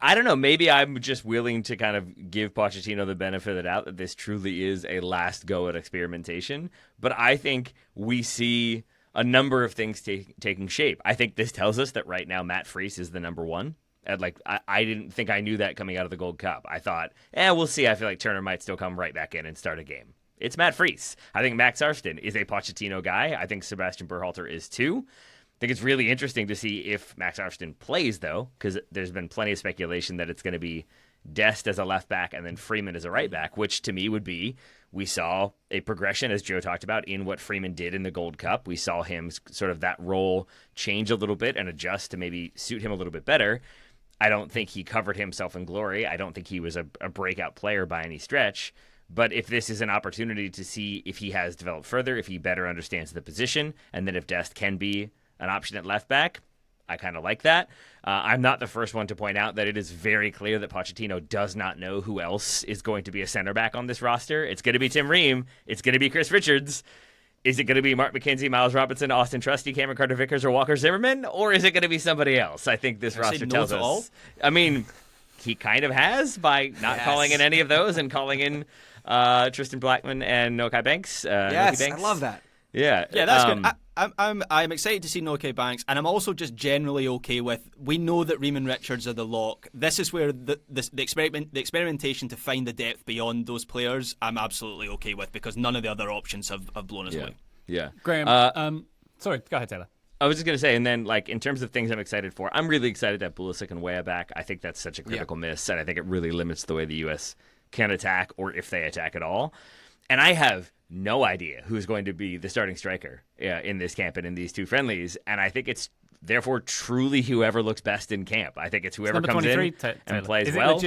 I don't know, maybe I'm just willing to kind of give Pochettino the benefit of the doubt that this truly is a last go at experimentation. But I think we see a number of things taking shape. I think this tells us that right now Matt Friese is the number one. And I didn't think I knew that coming out of the Gold Cup. I thought, we'll see. I feel like Turner might still come right back in and start a game. It's Matt Friese. I think Max Arston is a Pochettino guy. I think Sebastian Berhalter is too. I think it's really interesting to see if Max Arston plays, though, because there's been plenty of speculation that it's going to be Dest as a left back and then Freeman as a right back, which to me would be, we saw a progression, as Joe talked about, in what Freeman did in the Gold Cup. We saw him sort of that role change a little bit and adjust to maybe suit him a little bit better. I don't think he covered himself in glory. I don't think he was a breakout player by any stretch. But if this is an opportunity to see if he has developed further, if he better understands the position, and then if Dest can be an option at left back, I kind of like that. I'm not the first one to point out that it is very clear that Pochettino does not know who else is going to be a center back on this roster. It's going to be Tim Ream. It's going to be Chris Richards. Is it going to be Mark McKenzie, Miles Robinson, Austin Trusty, Cameron Carter-Vickers, or Walker Zimmerman? Or is it going to be somebody else? I think this roster tells us. All? I mean, he kind of has by not calling in any of those and calling in Tristan Blackman and Nokai Banks.
Yes,
Banks.
I love that.
Yeah,
that's good. I'm excited to see Nokai Banks, and I'm also just generally okay with. We know that Ream and Richards are the lock. This is where the experimentation to find the depth beyond those players, I'm absolutely okay with, because none of the other options have blown us away.
Yeah,
Graham. Sorry, go ahead, Taylor.
I was just going to say, and then like in terms of things I'm excited for, I'm really excited to have Pulisic and Wea back. I think that's such a critical miss, and I think it really limits the way the U.S. can attack, or if they attack at all. And I have no idea who's going to be the starting striker in this camp and in these two friendlies, and I think it's therefore truly whoever looks best in camp. I think it's whoever comes in and plays well.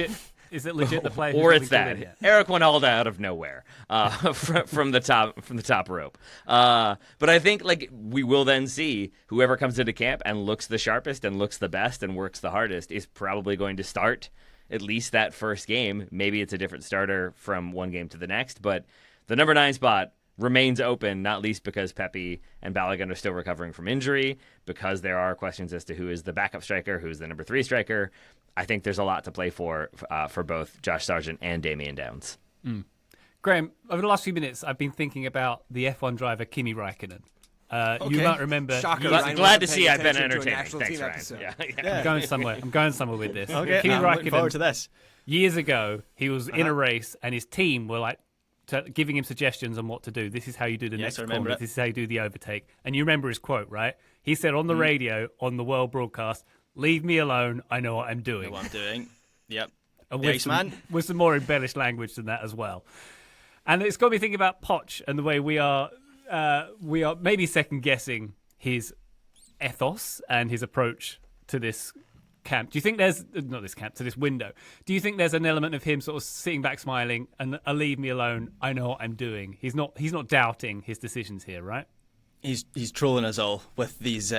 Is it legit the play?
Or it's that Eric Winalda out of nowhere from the top rope. But I think like we will then see whoever comes into camp and looks the sharpest and looks the best and works the hardest is probably going to start at least that first game. Maybe it's a different starter from one game to the next, but the number 9 spot remains open, not least because Pepe and Balogun are still recovering from injury, because there are questions as to who is the backup striker, who's the number 3 striker. I think there's a lot to play for both Josh Sargent and Damian Downs.
Graham, over the last few minutes, I've been thinking about the F1 driver Kimi Raikkonen. You might remember.
Shocker,
glad to see I've been entertaining. Thanks, Ryan. Yeah.
I'm going somewhere. I'm going somewhere with this.
Okay,
Kimi
I'm
Raikkonen,
looking forward to this.
Years ago, he was in a race, and his team were like giving him suggestions on what to do. This is how you do the next corner. This is how you do the overtake. And you remember his quote, right? He said on the radio, on the world broadcast, "Leave me alone. I know what I'm doing."
Know what I'm doing. Yep.
With some more embellished language than that as well. And it's got me thinking about Poch and the way we are maybe second guessing his ethos and his approach to this camp. Do you think there's to this window? Do you think there's an element of him sort of sitting back smiling and leave me alone, I know what I'm doing? He's not doubting his decisions here, right?
He's trolling us all with these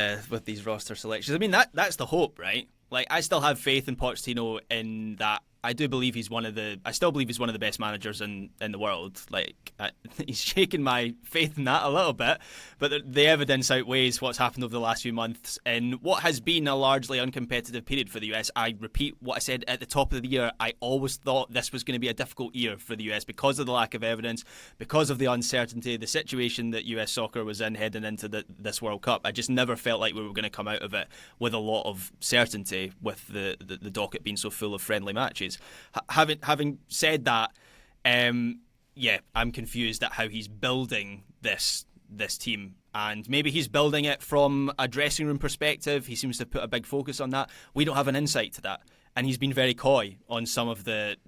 roster selections. I mean that's the hope, right? Like I still have faith in Pochettino in that. I still believe he's one of the best managers in the world. Like he's shaking my faith in that a little bit, but the evidence outweighs what's happened over the last few months in what has been a largely uncompetitive period for the US. I repeat what I said at the top of the year. I always thought this was going to be a difficult year for the US because of the lack of evidence, because of the uncertainty, the situation that US soccer was in heading into this World Cup. I just never felt like we were going to come out of it with a lot of certainty, with the docket being so full of friendly matches. Having said that, I'm confused at how he's building this team, and maybe he's building it from a dressing room perspective. He seems to put a big focus on that. We don't have an insight to that, and he's been very coy on some of the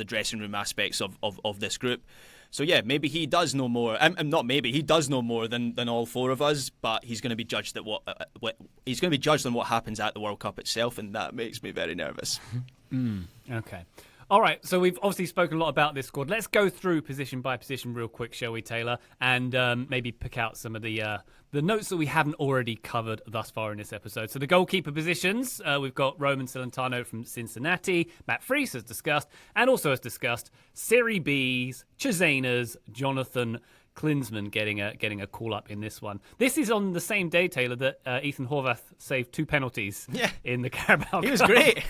dressing room aspects of this group. So yeah, maybe he does know more. He does know more than all four of us. But he's going to be judged on what happens at the World Cup itself, and that makes me very nervous.
Okay. All right, so we've obviously spoken a lot about this squad. Let's go through position by position real quick, shall we, Taylor? And maybe pick out some of the notes that we haven't already covered thus far in this episode. So the goalkeeper positions, we've got Roman Celentano from Cincinnati, Matt Freese as discussed, and also as discussed, Serie B's, Chisena's, Jonathan Klinsmann getting a call up in this one. This is on the same day, Taylor, that Ethan Horvath saved 2 penalties in the Carabao Cup.
He was great.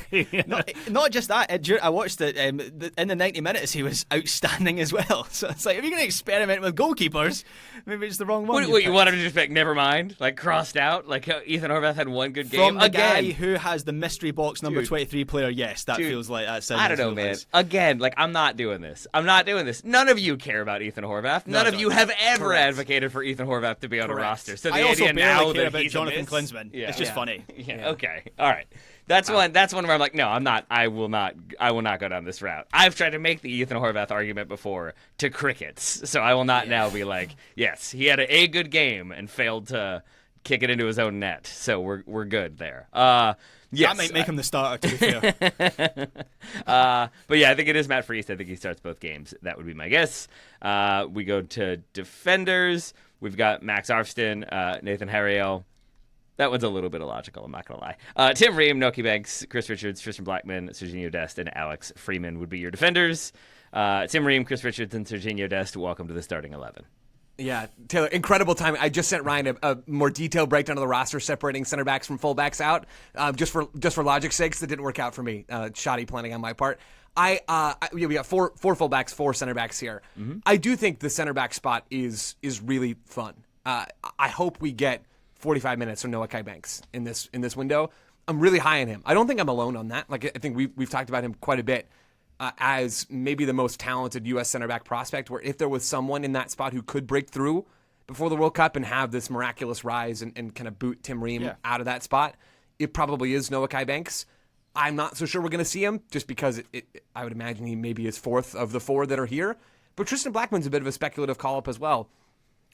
Not just that. I watched it in the 90 minutes. He was outstanding as well. So it's like, if you're going to experiment with goalkeepers, maybe it's the wrong one.
What you want him to just be like, never mind, like crossed out, like Ethan Horvath had one good game
from the guy who has the mystery box number 23 player. Yes, that feels like that.
I don't know, man. Again, like I'm not doing this. None of you care about Ethan Horvath. None of you have ever advocated for Ethan Horvath to be on a roster. So the idea now that
about Jonathan Klinsmann. It's just funny.
Yeah. Okay. All right. That's one where I'm like, no, I'm not. I will not go down this route. I've tried to make the Ethan Horvath argument before to crickets, so I will not now be like, yes, he had a good game and failed to kick it into his own net. So we're good there. Yes,
that might make him the starter, to be fair.
But yeah, I think it is Matt Freese. I think he starts both games. That would be my guess. We go to defenders. We've got Max Arfston, Nathan Harriel. That one's a little bit illogical, I'm not going to lie. Tim Ream, Noki Banks, Chris Richards, Tristan Blackman, Serginho Dest, and Alex Freeman would be your defenders. Tim Ream, Chris Richards, and Serginho Dest, welcome to the starting 11.
Yeah, Taylor, incredible timing. I just sent Ryan a more detailed breakdown of the roster separating center backs from fullbacks out, just for logic's sakes. That didn't work out for me. Shoddy planning on my part. We got four fullbacks, 4 center backs here. Mm-hmm. I do think the center back spot is really fun. I hope we get 45 minutes from Noah Kai Banks in this window. I'm really high on him. I don't think I'm alone on that. Like I think we've talked about him quite a bit. As maybe the most talented U.S. center back prospect, where if there was someone in that spot who could break through, before the World Cup and have this miraculous rise and kind of boot Tim Ream out of that spot, it probably is Noah Kai Banks. I'm not so sure we're going to see him just because I would imagine he maybe is fourth of the four that are here. But Tristan Blackman's a bit of a speculative call-up as well.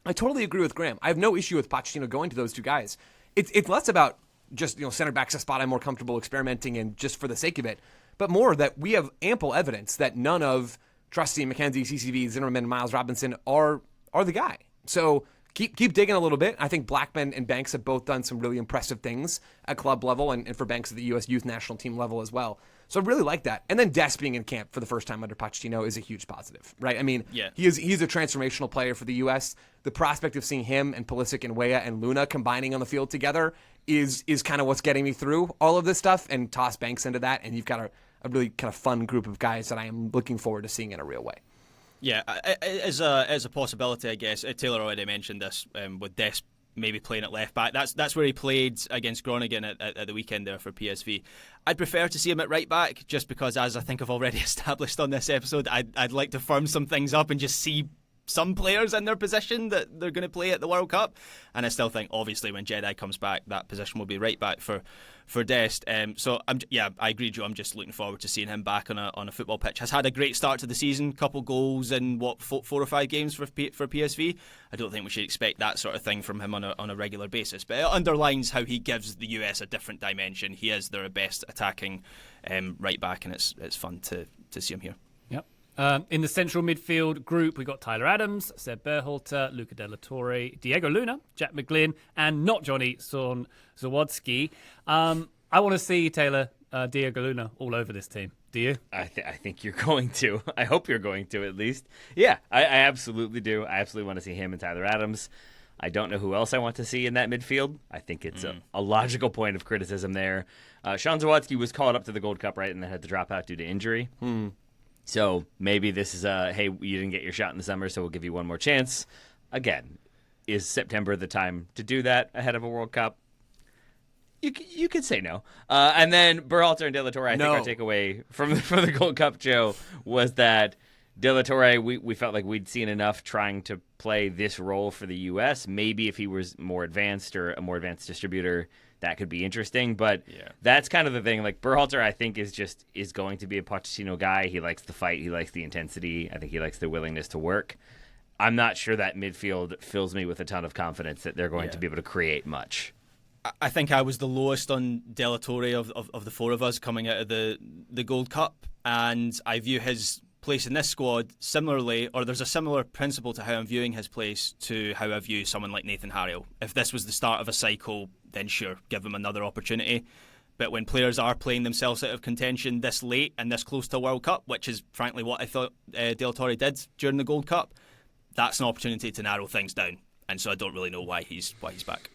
I totally agree with Graham. I have no issue with Pochettino going to those two guys. It's less about just, center back's a spot I'm more comfortable experimenting in just for the sake of it, but more that we have ample evidence that none of Trusty, McKenzie, CCV, Zimmerman, Miles Robinson are the guy. So keep digging a little bit. I think Blackman and Banks have both done some really impressive things at club level and for Banks at the U.S. youth national team level as well. So I really like that. And then Dest being in camp for the first time under Pochettino is a huge positive, right? I mean, he's a transformational player for the U.S. The prospect of seeing him and Pulisic and Weah and Luna combining on the field together is kind of what's getting me through all of this stuff, and toss Banks into that, and you've got a really kind of fun group of guys that I am looking forward to seeing in a real way. Yeah,
as a possibility, I guess. Taylor already mentioned this with Dest maybe playing at left back. That's where he played against Groningen at the weekend there for PSV. I'd prefer to see him at right back just because, as I think I've already established on this episode, I'd like to firm some things up and just see some players in their position that they're going to play at the World Cup. And I still think, obviously, when Jedi comes back, that position will be right back for Dest. So I agree, Joe. I'm just looking forward to seeing him back on a football pitch. Has had a great start to the season, couple goals in 4 or 5 games for PSV. I don't think we should expect that sort of thing from him on a regular basis, but it underlines how he gives the US a different dimension. He is their best attacking right back, and it's fun to see him here.
In the central midfield group, we got Tyler Adams, Seb Berhalter, Luca De La Torre, Diego Luna, Jack McGlynn, and not Johnny Son Zawadzki. I want to see Taylor Diego Luna all over this team. Do you?
I think you're going to. I hope you're going to, at least. Yeah, I absolutely do. I absolutely want to see him and Tyler Adams. I don't know who else I want to see in that midfield. I think it's a logical point of criticism there. Son Zawadzki was called up to the Gold Cup, right, and then had to drop out due to injury. So maybe this is hey, you didn't get your shot in the summer, so we'll give you one more chance. Again, is September the time to do that ahead of a World Cup? You could say no. And then Berhalter and De La Torre, I think our takeaway from the Gold Cup, Joe, was that De La Torre, we felt like we'd seen enough trying to play this role for the U.S. Maybe if he was more advanced or a more advanced distributor, that could be interesting, but that's kind of the thing. Like Berhalter, I think is going to be a Pochettino guy. He likes the fight. He likes the intensity. I think he likes the willingness to work. I'm not sure that midfield fills me with a ton of confidence that they're going to be able to create much.
I think I was the lowest on De La Torre of the four of us coming out of the Gold Cup, and I view his place in this squad similarly, or there's a similar principle to how I'm viewing his place to how I view someone like Nathan Harriel. If this was the start of a cycle, then sure, give him another opportunity. But when players are playing themselves out of contention this late and this close to a World Cup, which is frankly what I thought De La Torre did during the Gold Cup, that's an opportunity to narrow things down. And so I don't really know why he's back.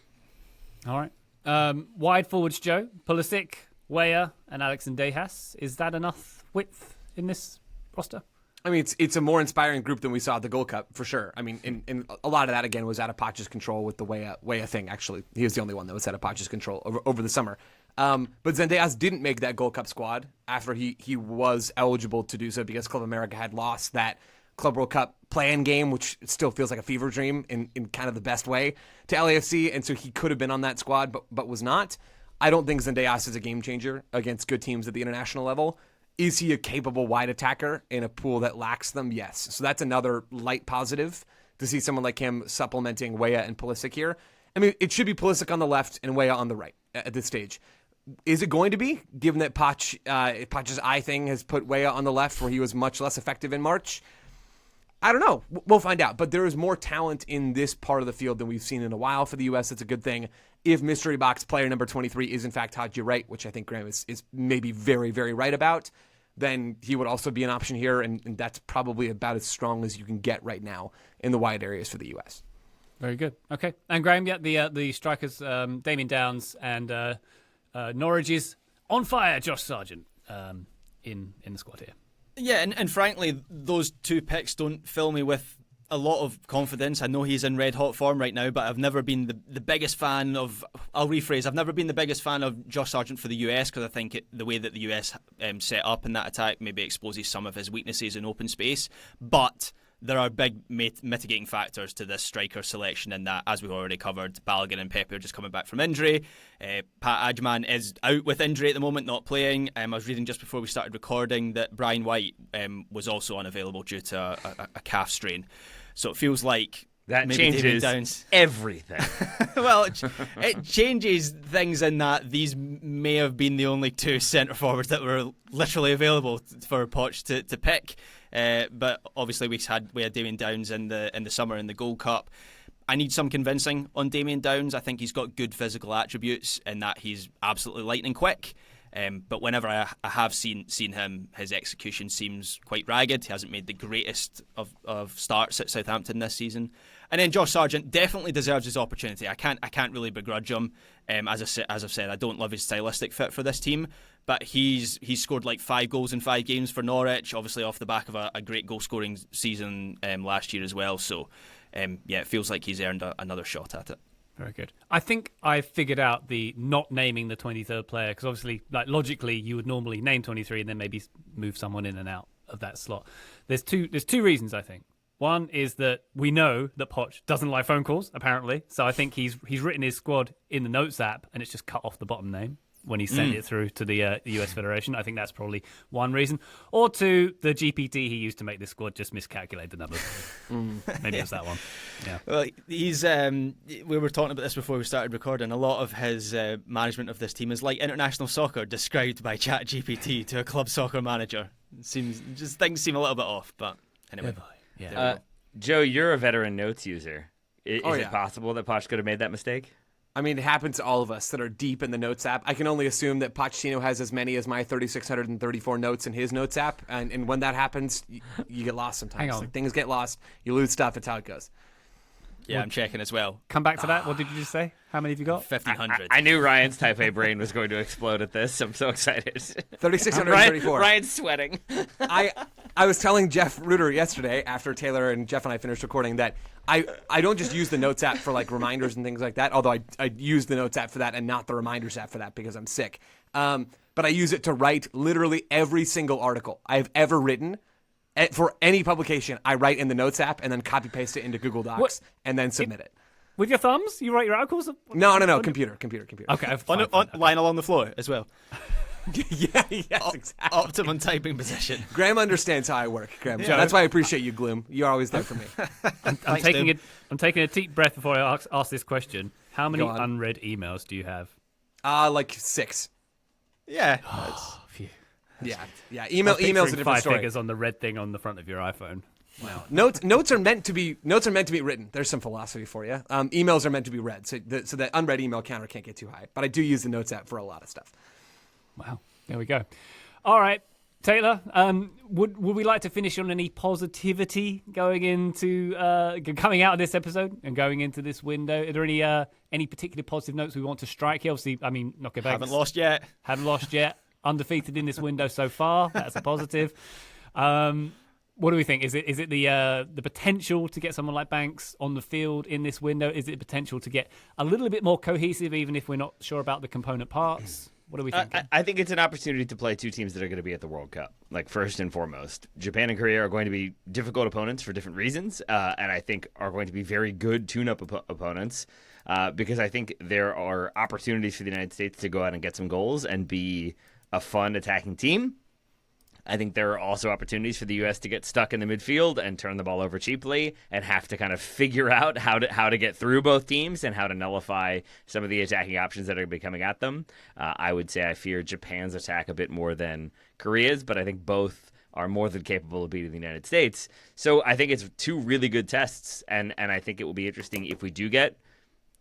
All right. Wide forwards, Joe. Pulisic, Weah, and Alex Ndejas. Is that enough width in this roster?
I mean, it's a more inspiring group than we saw at the Gold Cup, for sure. I mean, and a lot of that, again, was out of Poch's control with the Weah thing, actually. He was the only one that was out of Poch's control over the summer. But Zendejas didn't make that Gold Cup squad after he was eligible to do so because Club America had lost that Club World Cup play-in game, which still feels like a fever dream in kind of the best way, to LAFC, and so he could have been on that squad, but was not. I don't think Zendejas is a game changer against good teams at the international level. Is he a capable wide attacker in a pool that lacks them? Yes. So that's another light positive to see someone like him supplementing Weah and Pulisic here. I mean, it should be Pulisic on the left and Weah on the right at this stage. Is it going to be, given that Poch's eye thing has put Weah on the left where he was much less effective in March? I don't know. We'll find out. But there is more talent in this part of the field than we've seen in a while for the U.S. That's a good thing. If mystery box player number 23 is in fact Haji Wright, which I think Graham is maybe very, very right about, then he would also be an option here, and that's probably about as strong as you can get right now in the wide areas for the U.S.
Very good. Okay. And Graham, the strikers, Damien Downs and Norwich is on fire, Josh Sargent, in the squad here.
Yeah, and frankly, those two picks don't fill me with a lot of confidence. I know he's in red hot form right now, but I've never been the biggest fan of. I'll rephrase. I've never been the biggest fan of Josh Sargent for the US because I think the way that the US set up in that attack maybe exposes some of his weaknesses in open space. But there are big mitigating factors to this striker selection in that, as we've already covered, Balogun and Pepe are just coming back from injury. Pat Adjman is out with injury at the moment, not playing. I was reading just before we started recording that Brian White was also unavailable due to a calf strain. So it feels like
that
maybe
changes everything.
Well, it changes things in that these may have been the only two centre forwards that were literally available for Poch to pick. But obviously we had Damien Downs in the summer in the Gold Cup. I need some convincing on Damien Downs. I think he's got good physical attributes in that he's absolutely lightning quick. But whenever I have seen him, his execution seems quite ragged. He hasn't made the greatest of starts at Southampton this season. And then Josh Sargent definitely deserves his opportunity. I can't really begrudge him. As I've said, I don't love his stylistic fit for this team, but he's scored like 5 goals in 5 games for Norwich, obviously off the back of a great goal scoring season last year as well. So it feels like he's earned another shot at it.
Very good. I think I figured out the not naming the 23rd player, because obviously, like, logically, you would normally name 23 and then maybe move someone in and out of that slot. There's two reasons, I think. One is that we know that Poch doesn't like phone calls, apparently. So I think he's written his squad in the Notes app and it's just cut off the bottom name when he sent it through to the US Federation. I think that's probably one reason. Or two, the GPT he used to make this squad just miscalculated the numbers. Maybe it's that one. Yeah.
Well, he's. We were talking about this before we started recording. A lot of his management of this team is like international soccer described by ChatGPT to a club soccer manager. Things seem a little bit off, but anyway.
Yeah.
Joe, you're a veteran Notes user. Is
yeah.
it possible that Poch could have made that mistake?
I mean, it happens to all of us that are deep in the Notes app. I can only assume that Pochettino has as many as my 3,634 notes in his Notes app. And when that happens, you get lost sometimes.
Hang on.
Like, things get lost. You lose stuff. It's how it goes.
Yeah, I'm checking as well.
Come back to that. What did you just say? How many have you got?
1,500.
I knew Ryan's Type A brain was going to explode at this. I'm so excited.
3,634.
Ryan's sweating.
I was telling Jeff Reuter yesterday after Taylor and Jeff and I finished recording that I don't just use the Notes app for like reminders and things like that, although I use the Notes app for that and not the reminders app for that because I'm sick. But I use it to write literally every single article I've ever written. For any publication, I write in the Notes app and then copy paste it into Google Docs and then submit it.
With your thumbs? You write your articles?
No. Computer.
Okay.
Fine. Lying along the floor as well.
Yes, exactly.
Optimum typing position.
Graham understands how I work, Graham. Yeah. That's why I appreciate you, Gloom. You're always there for me.
I'm taking a deep breath before I ask this question. How many unread emails do you have?
Like 6.
Yeah.
Phew.
Yeah. Email's a different
5
story.
figures on the red thing on the front of your iPhone.
Wow. Notes are meant to be written. There's some philosophy for you. Emails are meant to be read, so the unread email counter can't get too high. But I do use the Notes app for a lot of stuff.
Wow. There we go. All right, Taylor. Would we like to finish on any positivity going into coming out of this episode and going into this window? Are there any particular positive notes we want to strike here? Obviously, I mean, Knocker Banks
Haven't lost yet.
Undefeated in this window so far. That's a positive. What do we think? Is it the potential to get someone like Banks on the field in this window? Is it the potential to get a little bit more cohesive, even if we're not sure about the component parts? What are we thinking?
I think it's an opportunity to play two teams that are going to be at the World Cup. Like, first and foremost, Japan and Korea are going to be difficult opponents for different reasons, and I think are going to be very good tune-up opponents because I think there are opportunities for the United States to go out and get some goals and be a fun attacking team. I think there are also opportunities for the U.S. to get stuck in the midfield and turn the ball over cheaply and have to kind of figure out how to get through both teams and how to nullify some of the attacking options that are going to be coming at them. I would say I fear Japan's attack a bit more than Korea's, but I think both are more than capable of beating the United States. So I think it's two really good tests, and I think it will be interesting if we do get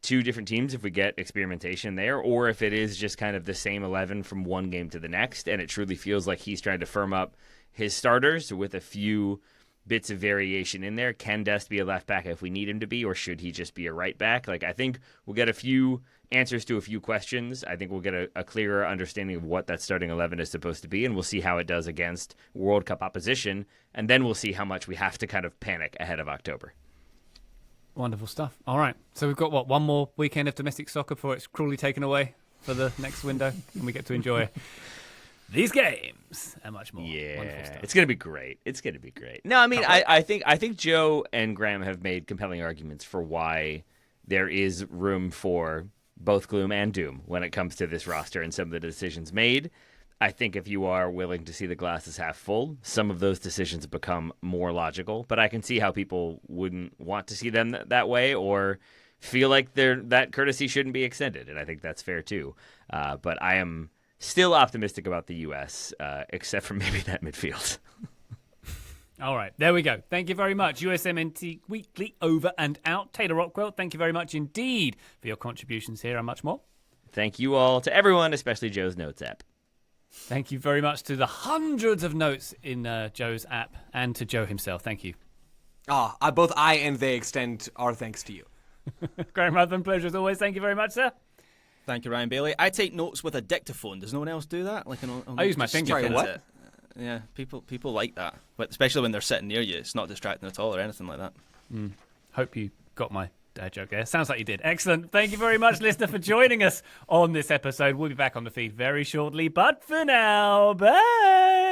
two different teams, if we get experimentation there, or if it is just kind of the same 11 from one game to the next, and it truly feels like he's trying to firm up his starters with a few bits of variation in there. Can Dest be a left back if we need him to be, or should he just be a right back? Like, I think we'll get a few answers to a few questions. I think we'll get a clearer understanding of what that starting 11 is supposed to be, and we'll see how it does against World Cup opposition, and then we'll see how much we have to kind of panic ahead of October.
Wonderful stuff. All right. So we've got, one more weekend of domestic soccer before it's cruelly taken away for the next window and we get to enjoy these games, and much more.
Yeah,
Wonderful stuff.
it's gonna be great. It's gonna be great. No, I mean, I think Joe and Graham have made compelling arguments for why there is room for both gloom and doom when it comes to this roster and some of the decisions made. I think if you are willing to see the glass as half full, some of those decisions become more logical. But I can see how people wouldn't want to see them that way or feel like that courtesy shouldn't be extended, and I think that's fair too. But I am still optimistic about the U.S., except for maybe that midfield.
All right, there we go. Thank you very much. USMNT Weekly over and out. Taylor Rockwell, thank you very much indeed for your contributions here and much more.
Thank you all to everyone, especially Joe's Notes app.
Thank you very much to the hundreds of notes in Joe's app and to Joe himself. Thank you.
Both I and they extend our thanks to you.
Graham Ruthven, pleasure as always. Thank you very much, sir.
Thank you, Ryan Bailey. I take notes with a dictaphone. Does no one else do that?
I use my finger.
Sorry, what?
Yeah, people like that, but especially when they're sitting near you. It's not distracting at all or anything like that.
Hope you got my dad joke there. Sounds like you did. Excellent. Thank you very much, listener, for joining us on this episode. We'll be back on the feed very shortly, but for now, bye.